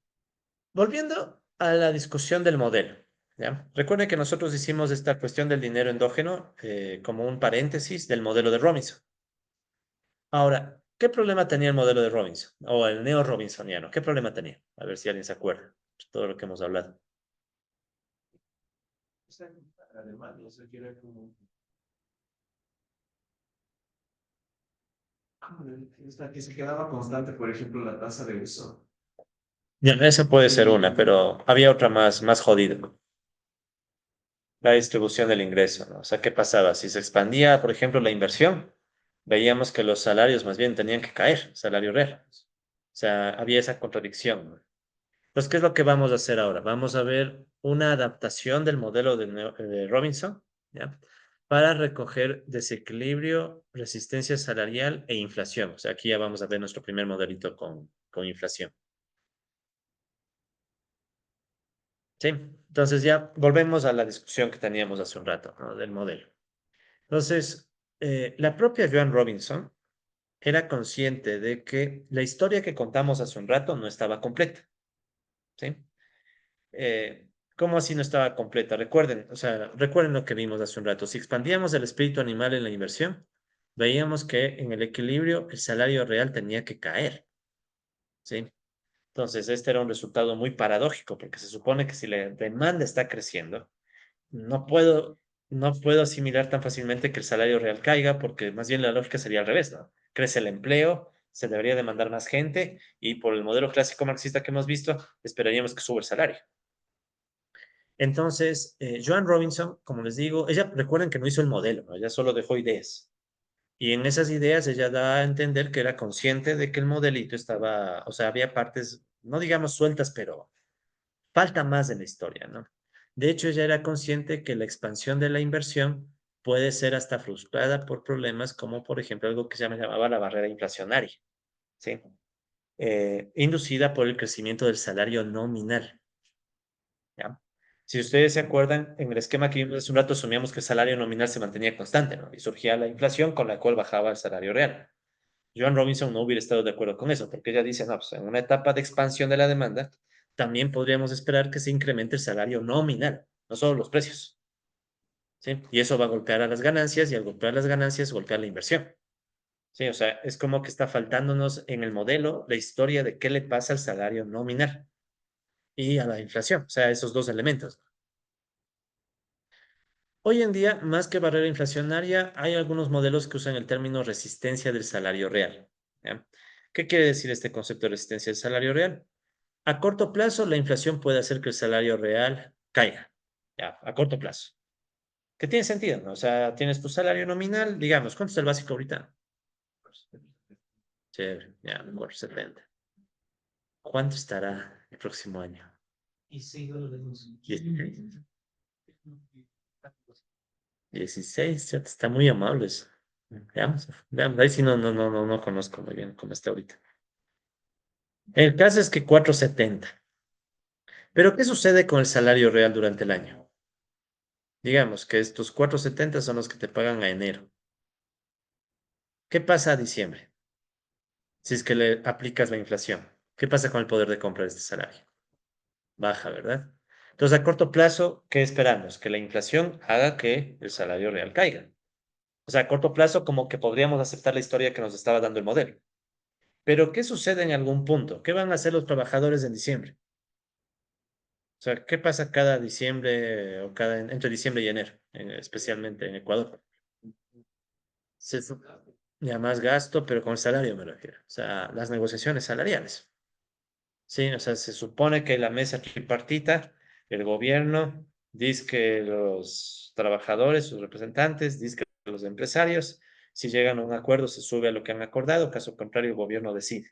volviendo a la discusión del modelo, ¿ya? Recuerden que nosotros hicimos esta cuestión del dinero endógeno como un paréntesis del modelo de Robinson. Ahora, ¿qué problema tenía el modelo de Robinson? O el neo-robinsoniano, ¿qué problema tenía? A ver si alguien se acuerda. Todo lo que hemos hablado. Además, no se quiere como esta que se quedaba constante, por ejemplo, la tasa de uso. Ya, esa puede ser una, pero había otra más jodida. La distribución del ingreso, ¿no? O sea, ¿qué pasaba? Si se expandía, por ejemplo, la inversión, veíamos que los salarios más bien tenían que caer, salario real. O sea, había esa contradicción, ¿no? Entonces, ¿qué es lo que vamos a hacer ahora? Vamos a ver una adaptación del modelo de Robinson, ¿ya? Para recoger desequilibrio, resistencia salarial e inflación. O sea, aquí ya vamos a ver nuestro primer modelito con inflación. ¿Sí? Entonces ya volvemos a la discusión que teníamos hace un rato, ¿no? Del modelo. Entonces, la propia Joan Robinson era consciente de que la historia que contamos hace un rato no estaba completa, ¿sí? ¿Cómo así no estaba completa? Recuerden, o sea, recuerden lo que vimos hace un rato. Si expandíamos el espíritu animal en la inversión, veíamos que en el equilibrio el salario real tenía que caer, ¿sí? Entonces, este era un resultado muy paradójico, porque se supone que si la demanda está creciendo, no puedo, no puedo asimilar tan fácilmente que el salario real caiga, porque más bien la lógica sería al revés, ¿no? Crece el empleo, se debería demandar más gente, y por el modelo clásico marxista que hemos visto, esperaríamos que suba el salario. Entonces, Joan Robinson, como les digo, ella, recuerden que no hizo el modelo, ¿no? Ella solo dejó ideas. Y en esas ideas ella da a entender que era consciente de que el modelito estaba, o sea, había partes, no digamos sueltas, pero falta más en la historia, ¿no? De hecho, ella era consciente que la expansión de la inversión puede ser hasta frustrada por problemas como, por ejemplo, algo que se llamaba la barrera inflacionaria, ¿sí? Inducida por el crecimiento del salario nominal, ¿ya? Si ustedes se acuerdan, en el esquema que vimos hace un rato, asumíamos que el salario nominal se mantenía constante, ¿no? Y surgía la inflación con la cual bajaba el salario real. Joan Robinson no hubiera estado de acuerdo con eso, porque ella dice, no, pues en una etapa de expansión de la demanda, también podríamos esperar que se incremente el salario nominal, no solo los precios, ¿sí? Y eso va a golpear a las ganancias y al golpear las ganancias, golpear la inversión, ¿sí? O sea, es como que está faltándonos en el modelo la historia de qué le pasa al salario nominal y a la inflación, o sea, esos dos elementos. Hoy en día, más que barrera inflacionaria, hay algunos modelos que usan el término resistencia del salario real, ¿ya? ¿Qué quiere decir este concepto de resistencia del salario real? A corto plazo, la inflación puede hacer que el salario real caiga, ya, a corto plazo. Que tiene sentido, ¿no? O sea, tienes tu salario nominal, digamos, ¿cuánto es el básico ahorita? Chévere, ya, 470. ¿Cuánto estará el próximo año? Y sigo lo de 16. 16, ya está muy amable eso. Veamos, veamos. Ahí sí no conozco muy bien cómo está ahorita. El caso es que 470. Pero ¿qué sucede con el salario real durante el año? Digamos que estos 470 son los que te pagan a enero. ¿Qué pasa a diciembre? Si es que le aplicas la inflación. ¿Qué pasa con el poder de compra de este salario? Baja, ¿verdad? Entonces, a corto plazo, ¿qué esperamos? Que la inflación haga que el salario real caiga. O sea, a corto plazo, como que podríamos aceptar la historia que nos estaba dando el modelo. Pero, ¿qué sucede en algún punto? ¿Qué van a hacer los trabajadores en diciembre? O sea, ¿qué pasa cada diciembre o entre diciembre y enero, especialmente en Ecuador? Se, su- ya más gasto, pero con el salario me refiero. O sea, las negociaciones salariales. Sí, o sea, se supone que la mesa tripartita, el gobierno, dice que los trabajadores, sus representantes, dice que los empresarios, si llegan a un acuerdo, se sube a lo que han acordado, caso contrario, el gobierno decide.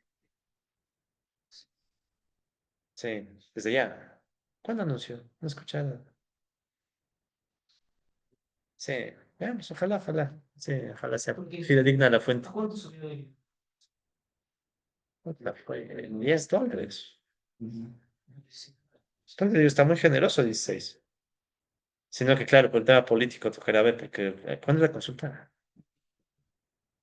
Sí, desde ya. ¿Cuándo anunció? No he escuchado. Sí, veamos, ojalá. Sí, ojalá sea porque fidedigna la fuente. ¿a cuánto subió ahí? Puta, fue en $10. Ujú. Entonces, está muy generoso, 16. Sino que, claro, por el tema político tocará ver, porque ¿cuándo es la consulta?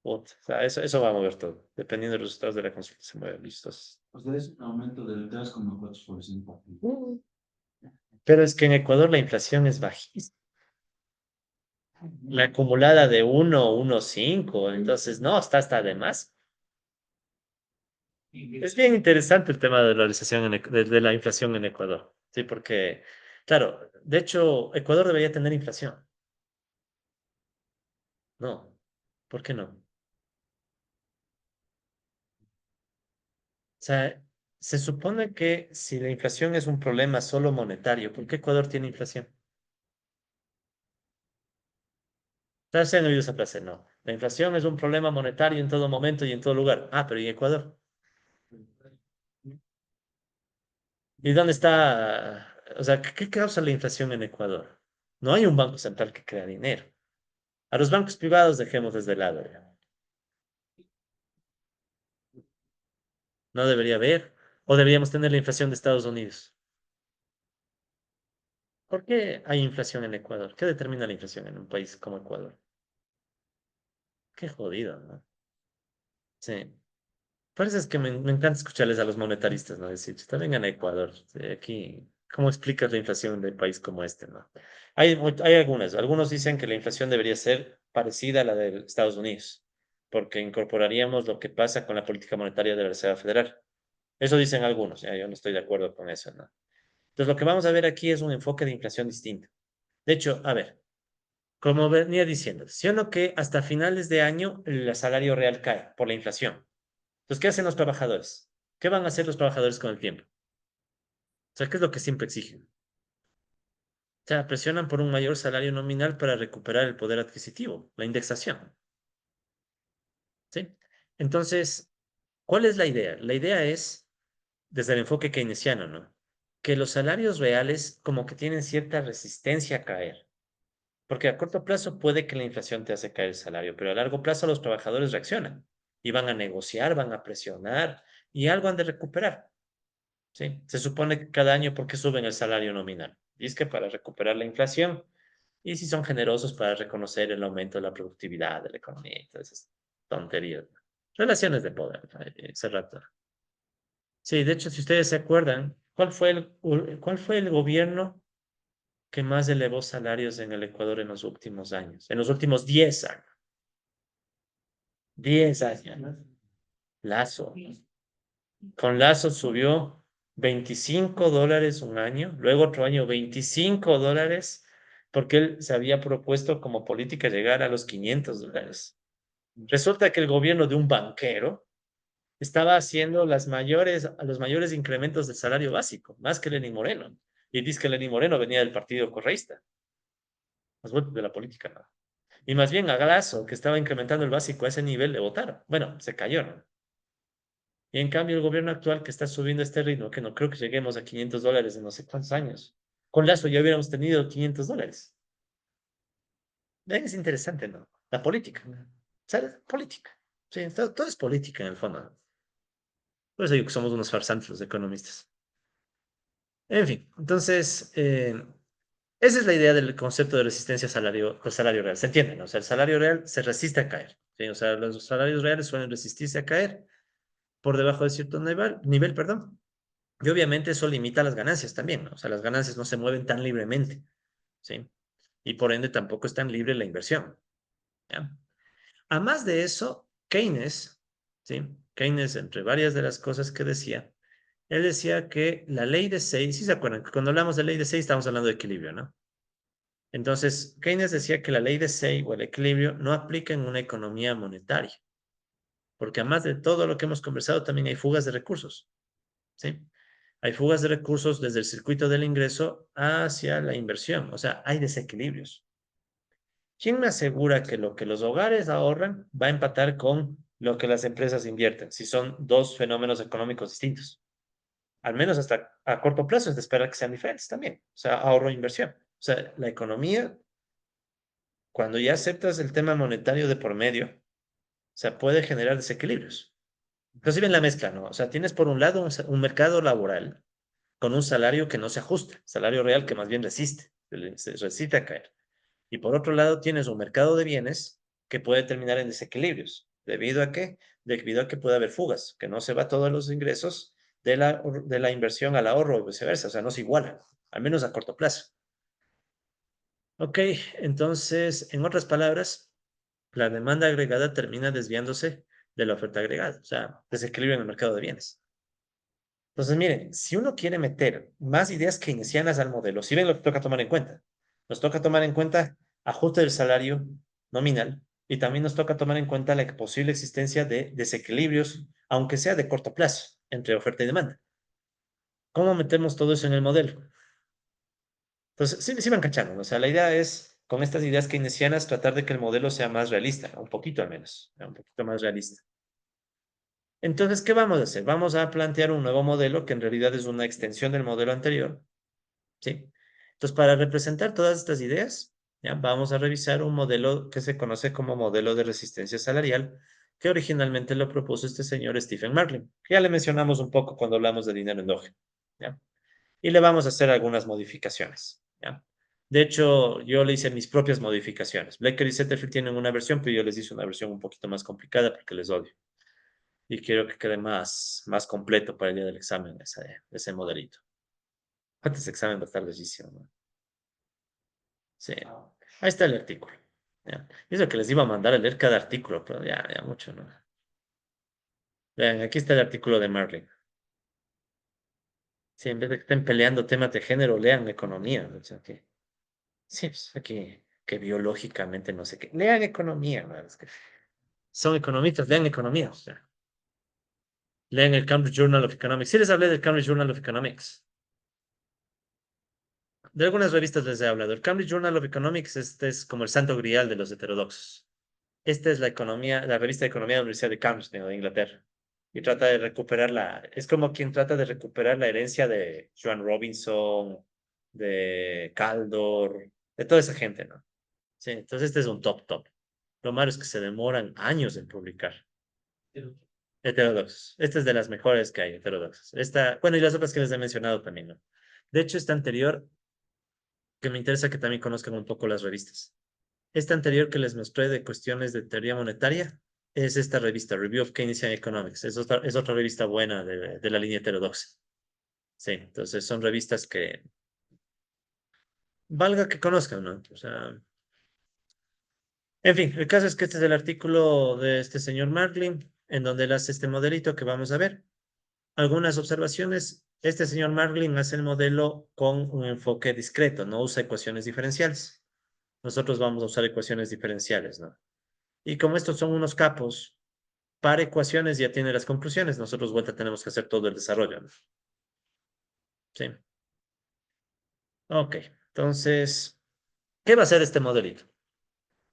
Puta, o sea, eso va a mover todo. Dependiendo de los resultados de la consulta, se mueven listos. Pues es un aumento del 3,4%. Mm. Pero es que en Ecuador la inflación es bajísima. La acumulada de 1,15, entonces no, está hasta de más. Es bien interesante el tema de la valorización de la inflación en Ecuador. Sí, porque, claro, de hecho, Ecuador debería tener inflación. No, ¿por qué no? O sea, se supone que si la inflación es un problema solo monetario, ¿por qué Ecuador tiene inflación? ¿Ustedes han oído esa frase? No. La inflación es un problema monetario en todo momento y en todo lugar. Ah, pero ¿y Ecuador? ¿Y dónde está? O sea, ¿qué causa la inflación en Ecuador? No hay un banco central que crea dinero. A los bancos privados dejemos desde lado, ya. No debería haber. O deberíamos tener la inflación de Estados Unidos. ¿Por qué hay inflación en Ecuador? ¿Qué determina la inflación en un país como Ecuador? Qué jodido, ¿no? Sí. Por eso es que me encanta escucharles a los monetaristas, ¿no? Decir, "Chuta, vengan a Ecuador. Aquí, ¿cómo explicas la inflación de un país como este, ¿no? Hay algunas. Algunos dicen que la inflación debería ser parecida a la de Estados Unidos, porque incorporaríamos lo que pasa con la política monetaria de la Reserva Federal. Eso dicen algunos, ya, yo no estoy de acuerdo con eso, ¿no? Entonces, lo que vamos a ver aquí es un enfoque de inflación distinto. De hecho, a ver, como venía diciendo, ¿sí o no que hasta finales de año el salario real cae por la inflación? Entonces, ¿qué hacen los trabajadores? ¿Qué van a hacer los trabajadores con el tiempo? O sea, ¿qué es lo que siempre exigen? O sea, presionan por un mayor salario nominal para recuperar el poder adquisitivo, la indexación, ¿sí? Entonces, ¿cuál es la idea? La idea es, desde el enfoque keynesiano, ¿no? Que los salarios reales como que tienen cierta resistencia a caer. Porque a corto plazo puede que la inflación te hace caer el salario, pero a largo plazo los trabajadores reaccionan y van a negociar, van a presionar y algo han de recuperar. ¿Sí? Se supone que cada año, ¿por qué suben el salario nominal? Y es que para recuperar la inflación y si son generosos para reconocer el aumento de la productividad de la economía y todas esas tonterías. Relaciones de poder, ese rato. Sí, de hecho, si ustedes se acuerdan, cuál fue el gobierno que más elevó salarios en el Ecuador en los últimos años? En los últimos 10 años. 10 años, ¿no? Lazo. Con Lazo subió $25 un año, luego otro año $25, porque él se había propuesto como política llegar a los $500. Resulta que el gobierno de un banquero estaba haciendo los mayores incrementos del salario básico, más que Lenín Moreno. Y dice que Lenín Moreno venía del partido correísta, más vuelto de la política, ¿no? Y más bien a Lazo, que estaba incrementando el básico a ese nivel, le votaron. Bueno, se cayó, ¿no? Y en cambio el gobierno actual que está subiendo este ritmo, que no creo que lleguemos a $500 en no sé cuántos años. Con Lazo ya hubiéramos tenido $500. Ven, es interesante, ¿no? La política. ¿Sabes? Política. Sí, todo es política en el fondo, ¿no? Por eso digo que somos unos farsantes los economistas. En fin, entonces, esa es la idea del concepto de resistencia al salario real. ¿Se entiende, no? O sea, el salario real se resiste a caer. ¿Sí? O sea, los salarios reales suelen resistirse a caer por debajo de cierto nivel, perdón. Y obviamente eso limita las ganancias también, ¿no? O sea, las ganancias no se mueven tan libremente, ¿sí? Y por ende tampoco es tan libre la inversión, ¿ya? A más de eso, Keynes, ¿sí? Keynes, entre varias de las cosas que decía, él decía que la ley de seis, ¿sí se acuerdan? Que cuando hablamos de ley de seis estamos hablando de equilibrio, ¿no? Entonces, Keynes decía que la ley de seis o el equilibrio no aplica en una economía monetaria, porque además de todo lo que hemos conversado, también hay fugas de recursos, ¿sí? Hay fugas de recursos desde el circuito del ingreso hacia la inversión, o sea, hay desequilibrios. ¿Quién me asegura que lo que los hogares ahorran va a empatar con lo que las empresas invierten, si son dos fenómenos económicos distintos? Al menos hasta a corto plazo es de esperar que sean diferentes también, o sea, ahorro e inversión. O sea, la economía, cuando ya aceptas el tema monetario de por medio, o sea, puede generar desequilibrios. Inclusive en la mezcla, ¿no? O sea, tienes por un lado un mercado laboral con un salario que no se ajusta, salario real que más bien resiste, se resiste a caer. Y por otro lado, tienes un mercado de bienes que puede terminar en desequilibrios. ¿Debido a qué? Debido a que puede haber fugas, que no se va todos los ingresos de la inversión al ahorro o viceversa, o sea, no se igualan, al menos a corto plazo. Ok, entonces, en otras palabras, la demanda agregada termina desviándose de la oferta agregada, o sea, desequilibrio en el mercado de bienes. Entonces, miren, si uno quiere meter más ideas keynesianas al modelo, si ven lo que toca tomar en cuenta, nos toca tomar en cuenta ajuste del salario nominal y también nos toca tomar en cuenta la posible existencia de desequilibrios, aunque sea de corto plazo, entre oferta y demanda. ¿Cómo metemos todo eso en el modelo? Entonces, sí van cachando, ¿no? O sea, la idea es, con estas ideas keynesianas, tratar de que el modelo sea más realista, un poquito al menos, un poquito más realista. Entonces, ¿qué vamos a hacer? Vamos a plantear un nuevo modelo que en realidad es una extensión del modelo anterior, ¿sí? Entonces, para representar todas estas ideas, ¿ya? Vamos a revisar un modelo que se conoce como modelo de resistencia salarial, que originalmente lo propuso este señor Stephen Marlin, que ya le mencionamos un poco cuando hablamos de dinero endógeno, ¿ya? Y le vamos a hacer algunas modificaciones, ¿ya? De hecho, yo le hice mis propias modificaciones. Blaker y Setterfield tienen una versión, pero yo les hice una versión un poquito más complicada porque les odio. Y quiero que quede más completo para el día del examen, ese modelito. Antes el examen va a estar bellísimo, ¿no? Sí. Ahí está el artículo. ¿Ya? Y eso que les iba a mandar a leer cada artículo, pero ya mucho, ¿no? Vean, aquí está el artículo de Marlin. Sí, en vez de que estén peleando temas de género, lean economía. O sea, que, sí, pues, que biológicamente no sé qué. Lean economía, ¿no? Es que son economistas, lean economía. O sea, lean el Cambridge Journal of Economics. Sí les hablé del Cambridge Journal of Economics. De algunas revistas les he hablado. El Cambridge Journal of Economics, este es como el santo grial de los heterodoxos. Esta es la economía, la revista de economía de la Universidad de Cambridge, de Inglaterra. Y trata de recuperar es como quien trata de recuperar la herencia de Joan Robinson, de Caldor, de toda esa gente, ¿no? Sí, entonces este es un top. Lo malo es que se demoran años en publicar. Heterodoxos. Esta es de las mejores que hay, heterodoxos. Esta, bueno, y las otras que les he mencionado también, ¿no? De hecho, esta anterior, que me interesa que también conozcan un poco las revistas. Esta anterior que les mostré de cuestiones de teoría monetaria es esta revista, Review of Keynesian Economics. Es otra revista buena de la línea heterodoxa. Sí, entonces son revistas que valga que conozcan, ¿no? O sea, en fin, el caso es que este es el artículo de este señor Marlin, en donde él hace este modelito que vamos a ver. Algunas observaciones. Este señor Marlin hace el modelo con un enfoque discreto, no usa ecuaciones diferenciales. Nosotros vamos a usar ecuaciones diferenciales, ¿no? Y como estos son unos capos, para ecuaciones ya tiene las conclusiones. Nosotros vuelta tenemos que hacer todo el desarrollo, ¿no? Sí. Ok. Entonces, ¿qué va a ser este modelito?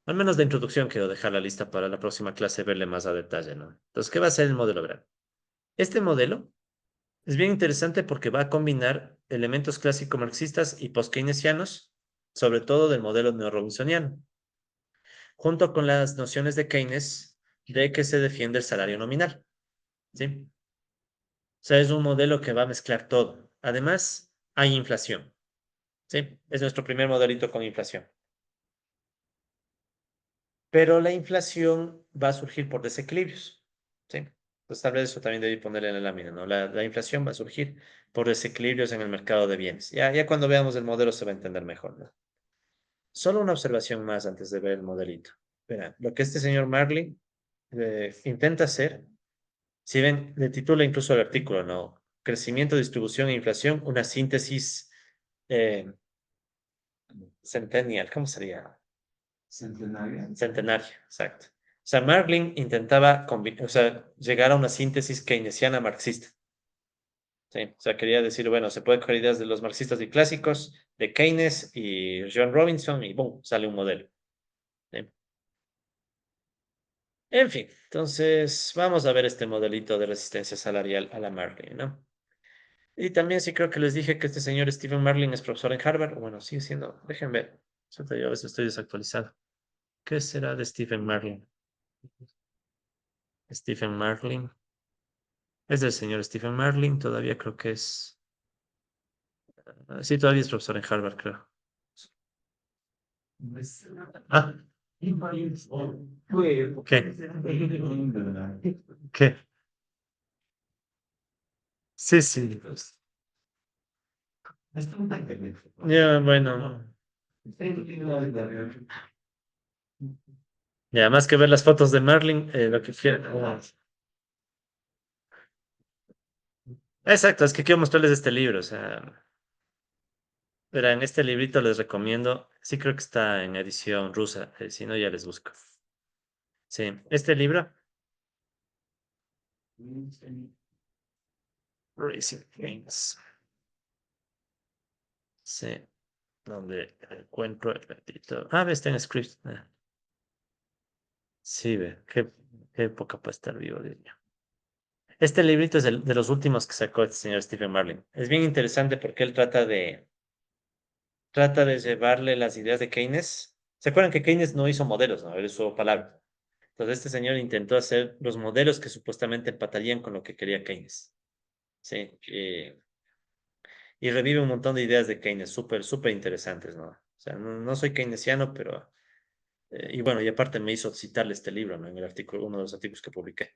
Al menos de introducción quiero dejar la lista para la próxima clase verle más a detalle, ¿no? Entonces, ¿qué va a ser el modelo grande? Este modelo es bien interesante porque va a combinar elementos clásico marxistas y post-keynesianos, sobre todo del modelo neorrobinsoniano, junto con las nociones de Keynes de que se defiende el salario nominal, ¿sí? O sea, es un modelo que va a mezclar todo. Además, hay inflación, ¿sí? Es nuestro primer modelito con inflación. Pero la inflación va a surgir por desequilibrios, ¿sí? Pues tal vez eso también debí ponerle en la lámina, ¿no? La inflación va a surgir por desequilibrios en el mercado de bienes. Ya cuando veamos el modelo se va a entender mejor, ¿no? Solo una observación más antes de ver el modelito. Verá, lo que este señor Marley intenta hacer, si ven, le titula incluso el artículo, ¿no? Crecimiento, distribución e inflación, una síntesis eh, centennial, ¿cómo sería? Centenaria. Centenaria, exacto. O sea, Marlin intentaba o sea, llegar a una síntesis keynesiana marxista. Sí, o sea, quería decir, bueno, se puede coger ideas de los marxistas y clásicos, de Keynes y John Robinson, y boom, sale un modelo. ¿Sí? En fin, entonces vamos a ver este modelito de resistencia salarial a la Marlin, ¿no? Y también sí creo que les dije que este señor Stephen Marlin es profesor en Harvard. Bueno, sigue siendo, déjenme ver. Yo a veces estoy desactualizado. ¿Qué será de Stephen Marlin? Stephen Marlin. Es del señor Stephen Marlin, todavía creo que es. Sí, todavía es profesor en Harvard, creo. Ah, ¿qué? ¿Qué? Sí, sí. Ya, bueno. Ya, más que ver las fotos de Marlin, lo que quiero. Exacto, es que quiero mostrarles este libro. O sea, verán, este librito les recomiendo. Sí, creo que está en edición rusa. Si no, ya les busco. Sí, este libro. Racing Games. Sí, donde encuentro el bendito. Ah, ve, está en Script. Sí, ve, qué época para estar vivo, Dios mío. Este librito es de los últimos que sacó el señor Stephen Marlin. Es bien interesante porque él trata de llevarle las ideas de Keynes. ¿Se acuerdan que Keynes no hizo modelos, no? Él usó palabras. Entonces este señor intentó hacer los modelos que supuestamente empatarían con lo que quería Keynes. Sí, y revive un montón de ideas de Keynes, súper, súper interesantes, ¿no? O sea, no soy keynesiano, pero... y bueno, y aparte me hizo citarle este libro, ¿no? En el artículo, uno de los artículos que publiqué.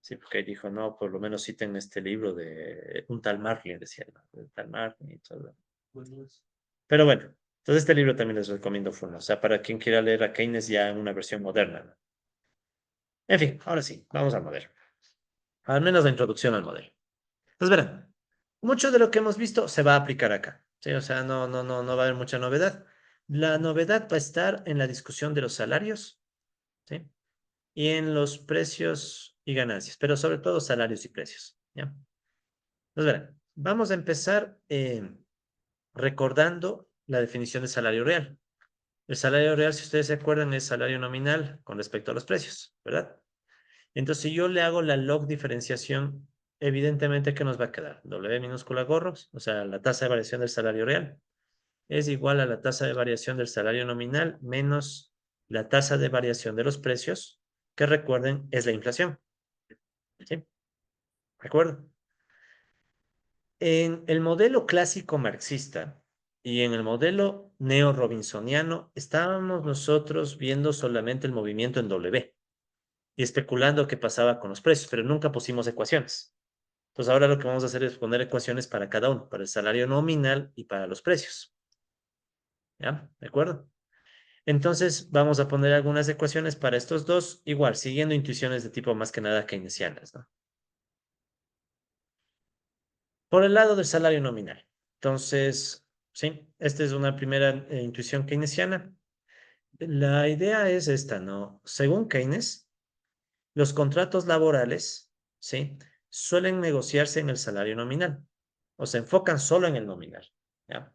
Sí, porque ahí dijo, no, por lo menos citen este libro de un tal Marlin, decía, ¿no? Un tal Marlin y todo. Pero bueno, entonces este libro también les recomiendo full, ¿no? O sea, para quien quiera leer a Keynes ya en una versión moderna, ¿no? En fin, ahora sí, vamos al modelo. Al menos la introducción al modelo. Entonces verán, mucho de lo que hemos visto se va a aplicar acá, ¿sí? O sea, no va a haber mucha novedad. La novedad va a estar en la discusión de los salarios, ¿sí? Y en los precios y ganancias, pero sobre todo salarios y precios, ¿ya? Entonces verán, vamos a empezar recordando la definición de salario real. El salario real, si ustedes se acuerdan, es salario nominal con respecto a los precios, ¿verdad? Entonces, si yo le hago la log diferenciación, evidentemente, ¿qué nos va a quedar? W minúscula gorros, o sea, la tasa de variación del salario real, es igual a la tasa de variación del salario nominal menos la tasa de variación de los precios, que recuerden, es la inflación. ¿Sí? ¿De acuerdo? En el modelo clásico marxista y en el modelo neo-robinsoniano, estábamos nosotros viendo solamente el movimiento en W y especulando qué pasaba con los precios, pero nunca pusimos ecuaciones. Entonces ahora lo que vamos a hacer es poner ecuaciones para cada uno, para el salario nominal y para los precios. ¿Ya? ¿De acuerdo? Entonces vamos a poner algunas ecuaciones para estos dos, igual, siguiendo intuiciones de tipo más que nada keynesianas, ¿no? Por el lado del salario nominal. Entonces, sí, esta es una primera intuición keynesiana. La idea es esta, ¿no? Según Keynes, los contratos laborales, ¿sí? Suelen negociarse en el salario nominal o se enfocan solo en el nominal, ¿ya?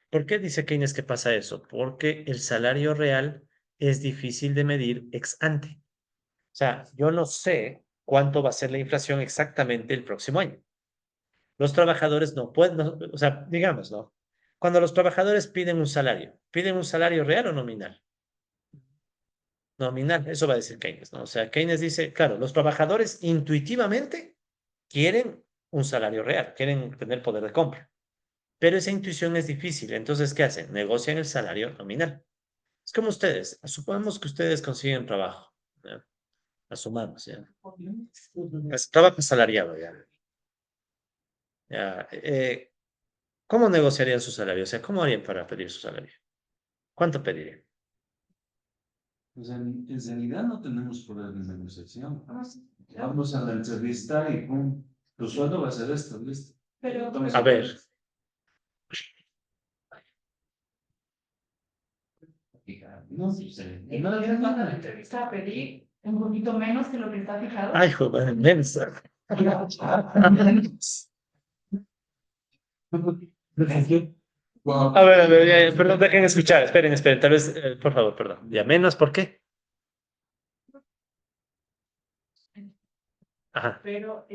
¿Por qué dice Keynes que pasa eso? Porque el salario real es difícil de medir ex ante. O sea, yo no sé cuánto va a ser la inflación exactamente el próximo año. Los trabajadores no pueden, o sea, digamos, ¿no? Cuando los trabajadores ¿piden un salario real o nominal? Nominal, eso va a decir Keynes, ¿no? O sea, Keynes dice, claro, los trabajadores intuitivamente quieren un salario real, quieren tener poder de compra, pero esa intuición es difícil. Entonces, ¿qué hacen? Negocian el salario nominal. Es como ustedes, supongamos que ustedes consiguen trabajo, ¿ya? Asumamos, ¿ya? Es trabajo asalariado, ¿ya? Ya, ¿cómo negociarían su salario? O sea, ¿cómo harían para pedir su salario? ¿Cuánto pedirían? Pues en realidad no tenemos poder de negociación. Vamos a la entrevista y pum, tu sueldo va a ser esto, listo. Pero, A ver, no, pues, Y no le manda la entrevista a pedir un poquito menos que lo que está fijado. ay, joder, mensa. A ver, perdón, dejen escuchar, esperen, tal vez, por favor, perdón. Ya menos, ¿por qué? Ajá. Pero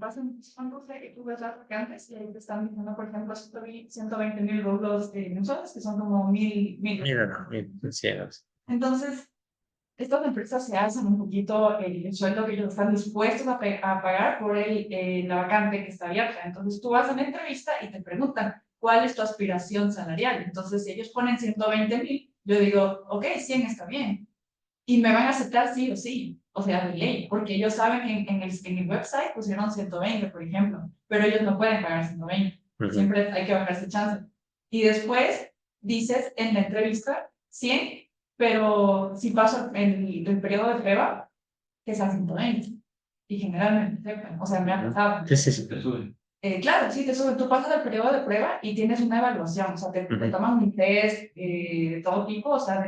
pasan muchos bancos que tú ves las vacantes y ahí te están diciendo, por ejemplo, 120,000 rublos mensuales, que son como mil. Mira, no, mira, cielos. Entonces, estas empresas se alzan un poquito el sueldo que ellos están dispuestos a pagar por la vacante que está abierta. Entonces, tú vas a una entrevista y te preguntan, ¿cuál es tu aspiración salarial? Entonces, si ellos ponen 120,000, yo digo, ok, 100 está bien. Y me van a aceptar sí o sí, o sea, de ley, porque ellos saben que en el website pusieron 120, por ejemplo, pero ellos no pueden pagar 120. Ujú. Siempre hay que bajar ese chance. Y después dices en la entrevista 100, pero si paso el periodo de prueba, que sea 120. Y generalmente aceptan, o sea, me ha pasado. Sí, sí, sí. te sube. Claro, sí, te sube. Tú pasas el periodo de prueba y tienes una evaluación, o sea, te Ujú. toman un test de todo tipo, o sea,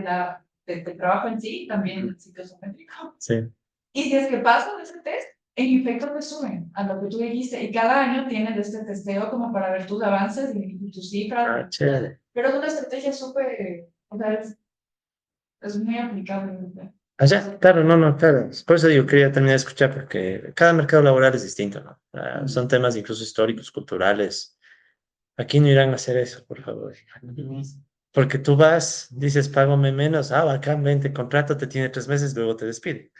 del trabajo en sí, también Ujú. psicosométrico. Sí. Y si es que pasas de ese test, en efecto te suben a lo que tú dijiste, y cada año tienes este testeo como para ver tus avances y tus cifras, Ah, chévere. pero es una estrategia súper, o sea, es muy aplicable. ¿Verdad? Allá, claro, no, no, claro. Por eso digo, quería terminar de escuchar, porque cada mercado laboral es distinto, ¿no? Son temas incluso históricos, culturales. Aquí no irán a hacer eso, por favor. Porque tú vas, dices, págame menos, bacán, ven, te contrato, te tiene 3 meses, luego te despide.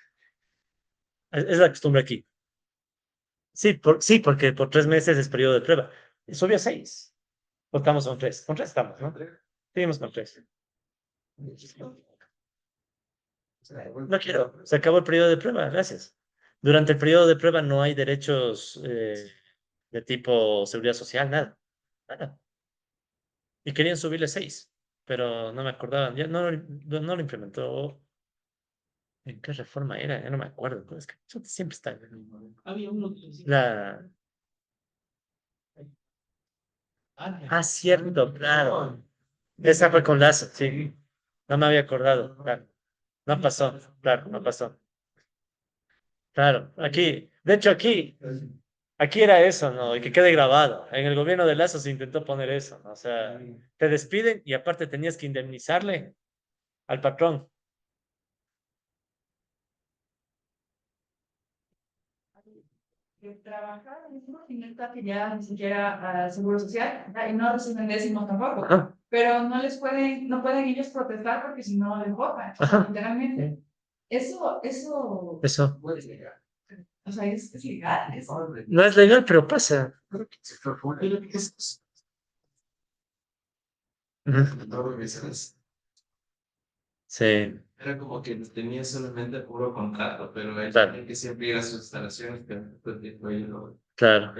Es la costumbre aquí. Sí, sí, porque por 3 meses es periodo de prueba. Subió a 6. O estamos con 3. Con 3 estamos, ¿no? Seguimos con 3. No quiero. Se acabó el periodo de prueba, gracias. Durante el periodo de prueba no hay derechos de tipo seguridad social, nada. Nada. Y querían subirle 6, pero no me acordaban. Ya no lo implementó. ¿En qué reforma era? Ya no me acuerdo. Pero es que eso siempre está. Había uno que decía, La... Cierto, claro. Esa fue con Lazo, sí. No me había acordado, claro. No pasó, claro, no pasó. Claro, aquí, de hecho aquí era eso, ¿no? Y que quede grabado. En el gobierno de Lazo se intentó poner eso, ¿no? O sea, te despiden y aparte tenías que indemnizarle al patrón. Que trabajar en eso significa que ya ni siquiera seguro social y no reciben décimos tampoco. Ajá, Pero no pueden ellos protestar porque si no les votan. O sea, ajá. literalmente, eso, Eso. o sea, es legal, eso. No es legal, pero pasa. Ujú. Sí, era como que tenía solamente puro contrato, pero él claro, tenía que siempre ir a sus instalaciones, que todo el tiempo ahí lo- claro.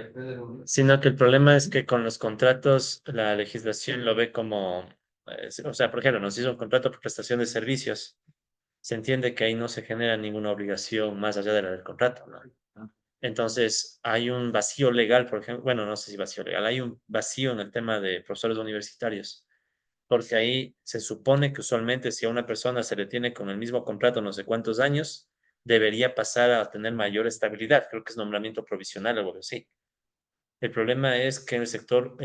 Sino que el problema es que con los contratos la legislación lo ve como, o sea, por ejemplo, nos hizo un contrato por prestación de servicios. Se entiende que ahí no se genera ninguna obligación más allá de la del contrato, ¿no? Entonces, hay un vacío legal, por ejemplo, bueno, no sé si vacío legal, hay un vacío en el tema de profesores universitarios, porque ahí se supone que usualmente si a una persona se le tiene con el mismo contrato no sé cuántos años, debería pasar a tener mayor estabilidad, creo que es nombramiento provisional o algo así. El problema es que en el sector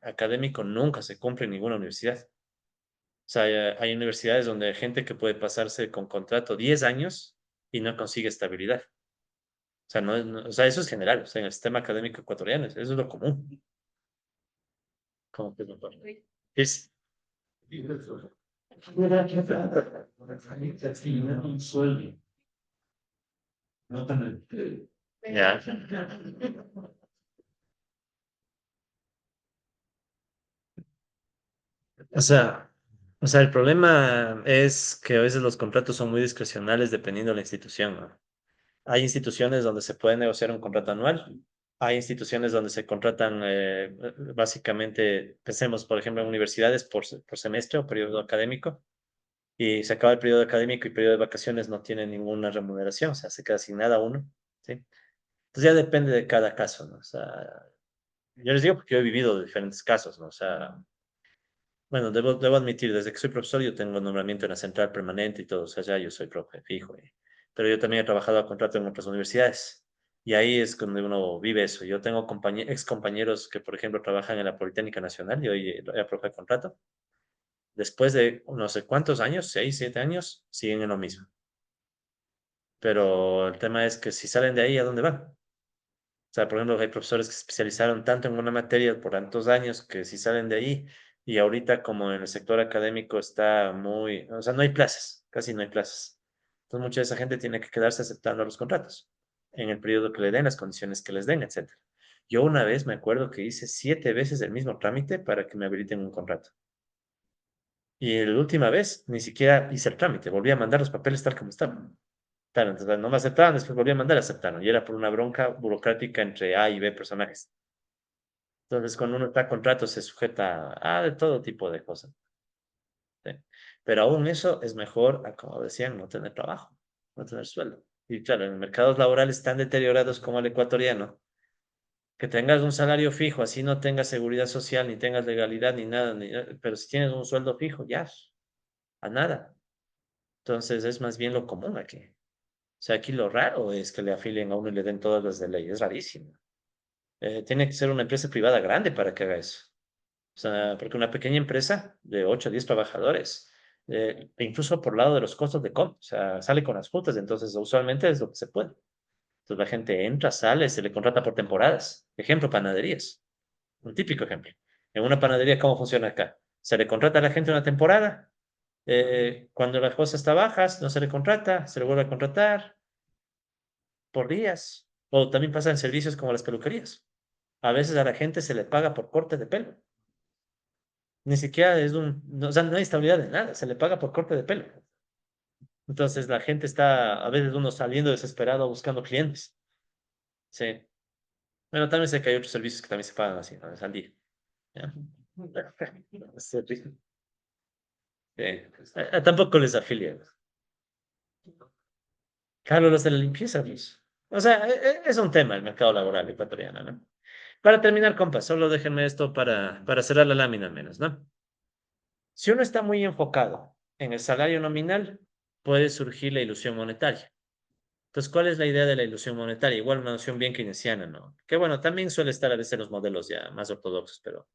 académico nunca se cumple en ninguna universidad. O sea, hay universidades donde hay gente que puede pasarse con contrato 10 años y no consigue estabilidad. O sea, o sea, eso es general, o sea, en el sistema académico ecuatoriano, eso es lo común. Como que es lo común. Es, Un sueldo. No tan ya. O sea, o sea, el problema es que a veces los contratos son muy discrecionales dependiendo de la institución, ¿no? Hay instituciones donde se puede negociar un contrato anual. Hay instituciones donde se contratan básicamente, pensemos, por ejemplo, en universidades por semestre o periodo académico, y se acaba el periodo académico y periodo de vacaciones no tiene ninguna remuneración, o sea, se queda asignada a uno, ¿sí? Entonces ya depende de cada caso, ¿no? O sea, yo les digo porque yo he vivido diferentes casos, ¿no? O sea, bueno, debo admitir, desde que soy profesor yo tengo nombramiento en la central permanente y todo, o sea, ya yo soy profe fijo, pero yo también he trabajado a contrato en otras universidades y ahí es donde uno vive eso. Yo tengo ex compañeros que, por ejemplo, trabajan en la Politécnica Nacional y hoy era profe de contrato. Después de no sé cuántos años, 6, 7 años, siguen en lo mismo. Pero el tema es que si salen de ahí, ¿a dónde van? O sea, por ejemplo, hay profesores que se especializaron tanto en una materia por tantos años que si salen de ahí y ahorita como en el sector académico está muy, o sea, no hay plazas, casi no hay plazas. Entonces mucha de esa gente tiene que quedarse aceptando los contratos en el periodo que le den, las condiciones que les den, etcétera. Yo una vez me acuerdo que hice 7 veces el mismo trámite para que me habiliten un contrato. Y la última vez ni siquiera hice el trámite, volví a mandar los papeles tal como estaban. Claro, entonces no me aceptaban, después volví a mandar, aceptaron. Y era por una bronca burocrática entre A y B personajes. Entonces, cuando uno está a contrato, se sujeta a de todo tipo de cosas. ¿Sí? Pero aún eso es mejor, como decían, no tener trabajo, no tener sueldo. Y claro, en mercados laborales tan deteriorados como el ecuatoriano, que tengas un salario fijo, así no tengas seguridad social, ni tengas legalidad, ni nada, pero si tienes un sueldo fijo, ya, a nada. Entonces, es más bien lo común aquí. O sea, aquí lo raro es que le afilien a uno y le den todas las de ley, es rarísimo. Tiene que ser una empresa privada grande para que haga eso. O sea, porque una pequeña empresa de 8 a 10 trabajadores E incluso por el lado de los costos de compra, o sea, sale con las frutas, entonces usualmente es lo que se puede. Entonces la gente entra, sale, se le contrata por temporadas. Ejemplo, panaderías. Un típico ejemplo. En una panadería, ¿cómo funciona acá? Se le contrata a la gente una temporada. Cuando la cosa está bajas, no se le contrata, se le vuelve a contratar por días. O también pasa en servicios como las peluquerías. A veces a la gente se le paga por corte de pelo. Ni siquiera es no, o sea, no hay estabilidad de nada, se le paga por corte de pelo. Entonces la gente está, a veces uno saliendo desesperado buscando clientes. Sí. Bueno, también sé que hay otros servicios que también se pagan así, ¿no? Es al día. ¿Ya? Sí, sí. Tampoco les afilia. Claro, los de la limpieza, pues. O sea, es un tema el mercado laboral ecuatoriano, ¿no? Para terminar, compas, solo déjenme esto para cerrar la lámina al menos, ¿no? Si uno está muy enfocado en el salario nominal, puede surgir la ilusión monetaria. Entonces, ¿cuál es la idea de la ilusión monetaria? Igual una noción bien keynesiana, ¿no? Que bueno, también suele estar a veces en los modelos ya más ortodoxos, pero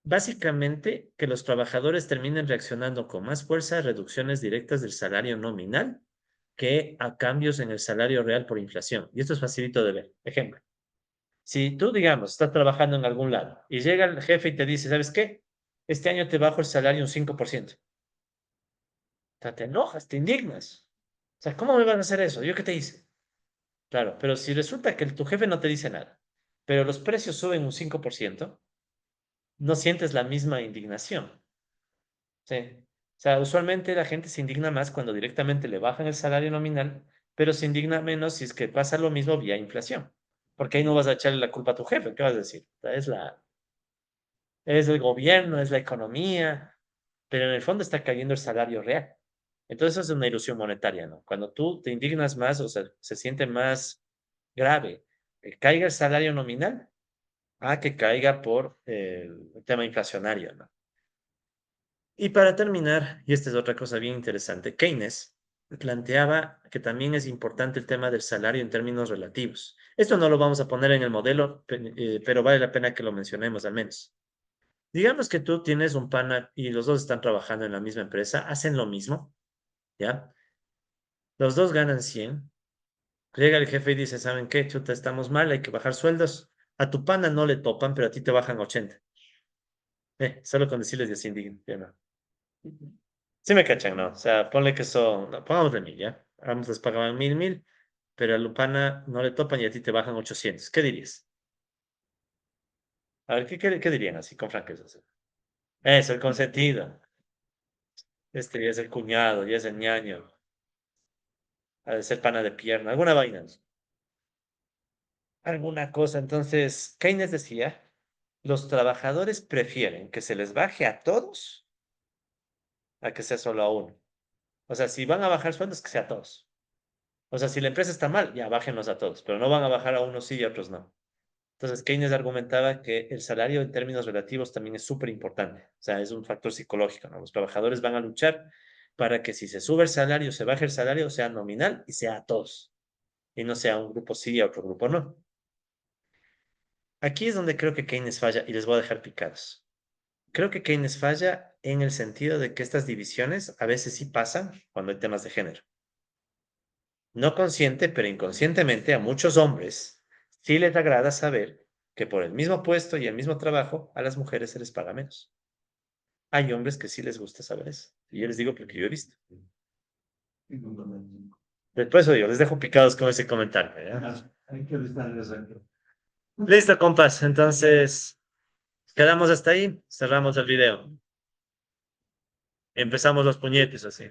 básicamente que los trabajadores terminen reaccionando con más fuerza a reducciones directas del salario nominal que a cambios en el salario real por inflación. Y esto es facilito de ver. Ejemplo, si tú, digamos, estás trabajando en algún lado y llega el jefe y te dice, ¿sabes qué? Este año te bajo el salario un 5%. O sea, te enojas, te indignas. O sea, ¿cómo me van a hacer eso? ¿Yo qué te hice? Claro, pero si resulta que tu jefe no te dice nada, pero los precios suben un 5%, no sientes la misma indignación. Sí. O sea, usualmente la gente se indigna más cuando directamente le bajan el salario nominal, pero se indigna menos si es que pasa lo mismo vía inflación. Porque ahí no vas a echarle la culpa a tu jefe, ¿qué vas a decir? O sea, es el gobierno, es la economía, pero en el fondo está cayendo el salario real. Entonces eso es una ilusión monetaria, ¿no? Cuando tú te indignas más, o sea, se siente más grave que caiga el salario nominal a que caiga por el tema inflacionario, ¿no? Y para terminar, y esta es otra cosa bien interesante, Keynes planteaba que también es importante el tema del salario en términos relativos. Esto no lo vamos a poner en el modelo, pero vale la pena que lo mencionemos al menos. Digamos que tú tienes un pana y los dos están trabajando en la misma empresa, hacen lo mismo, ¿ya? Los dos ganan 100. Llega el jefe y dice, ¿saben qué? Chuta, estamos mal, hay que bajar sueldos. A tu pana no le topan, pero a ti te bajan 80. Solo con decirles de así indigno, ya no. Sí me cachan, ¿no? O sea, ponle que son, no, pongámosle 1000, ¿ya? Ambos les pagaban 1000, pero a Lupana no le topan y a ti te bajan 800. ¿Qué dirías? A ver, ¿qué dirían así con franqueza? Eso, el consentido. Este ya es el cuñado, ya es el ñaño. Ha de ser pana de pierna, alguna vaina. Alguna cosa. Entonces, Keynes decía, los trabajadores prefieren que se les baje a todos a que sea solo a uno. O sea, si van a bajar sueldos, que sea a todos. O sea, si la empresa está mal, ya bájenlos a todos, pero no van a bajar a unos sí y a otros no. Entonces, Keynes argumentaba que el salario en términos relativos también es súper importante. O sea, es un factor psicológico, ¿no? Los trabajadores van a luchar para que si se sube el salario, se baje el salario, sea nominal y sea a todos. Y no sea un grupo sí y a otro grupo no. Aquí es donde creo que Keynes falla y les voy a dejar picados. Creo que Keynes falla en el sentido de que estas divisiones a veces sí pasan cuando hay temas de género. No consciente, pero inconscientemente a muchos hombres sí les agrada saber que por el mismo puesto y el mismo trabajo a las mujeres se les paga menos. Hay hombres que sí les gusta saber eso. Y yo les digo porque yo he visto. Después yo les dejo picados con ese comentario. ¿Ya? Hay que estar de acuerdo. Listo, compas. Entonces, quedamos hasta ahí. Cerramos el video. Empezamos los puñetes así.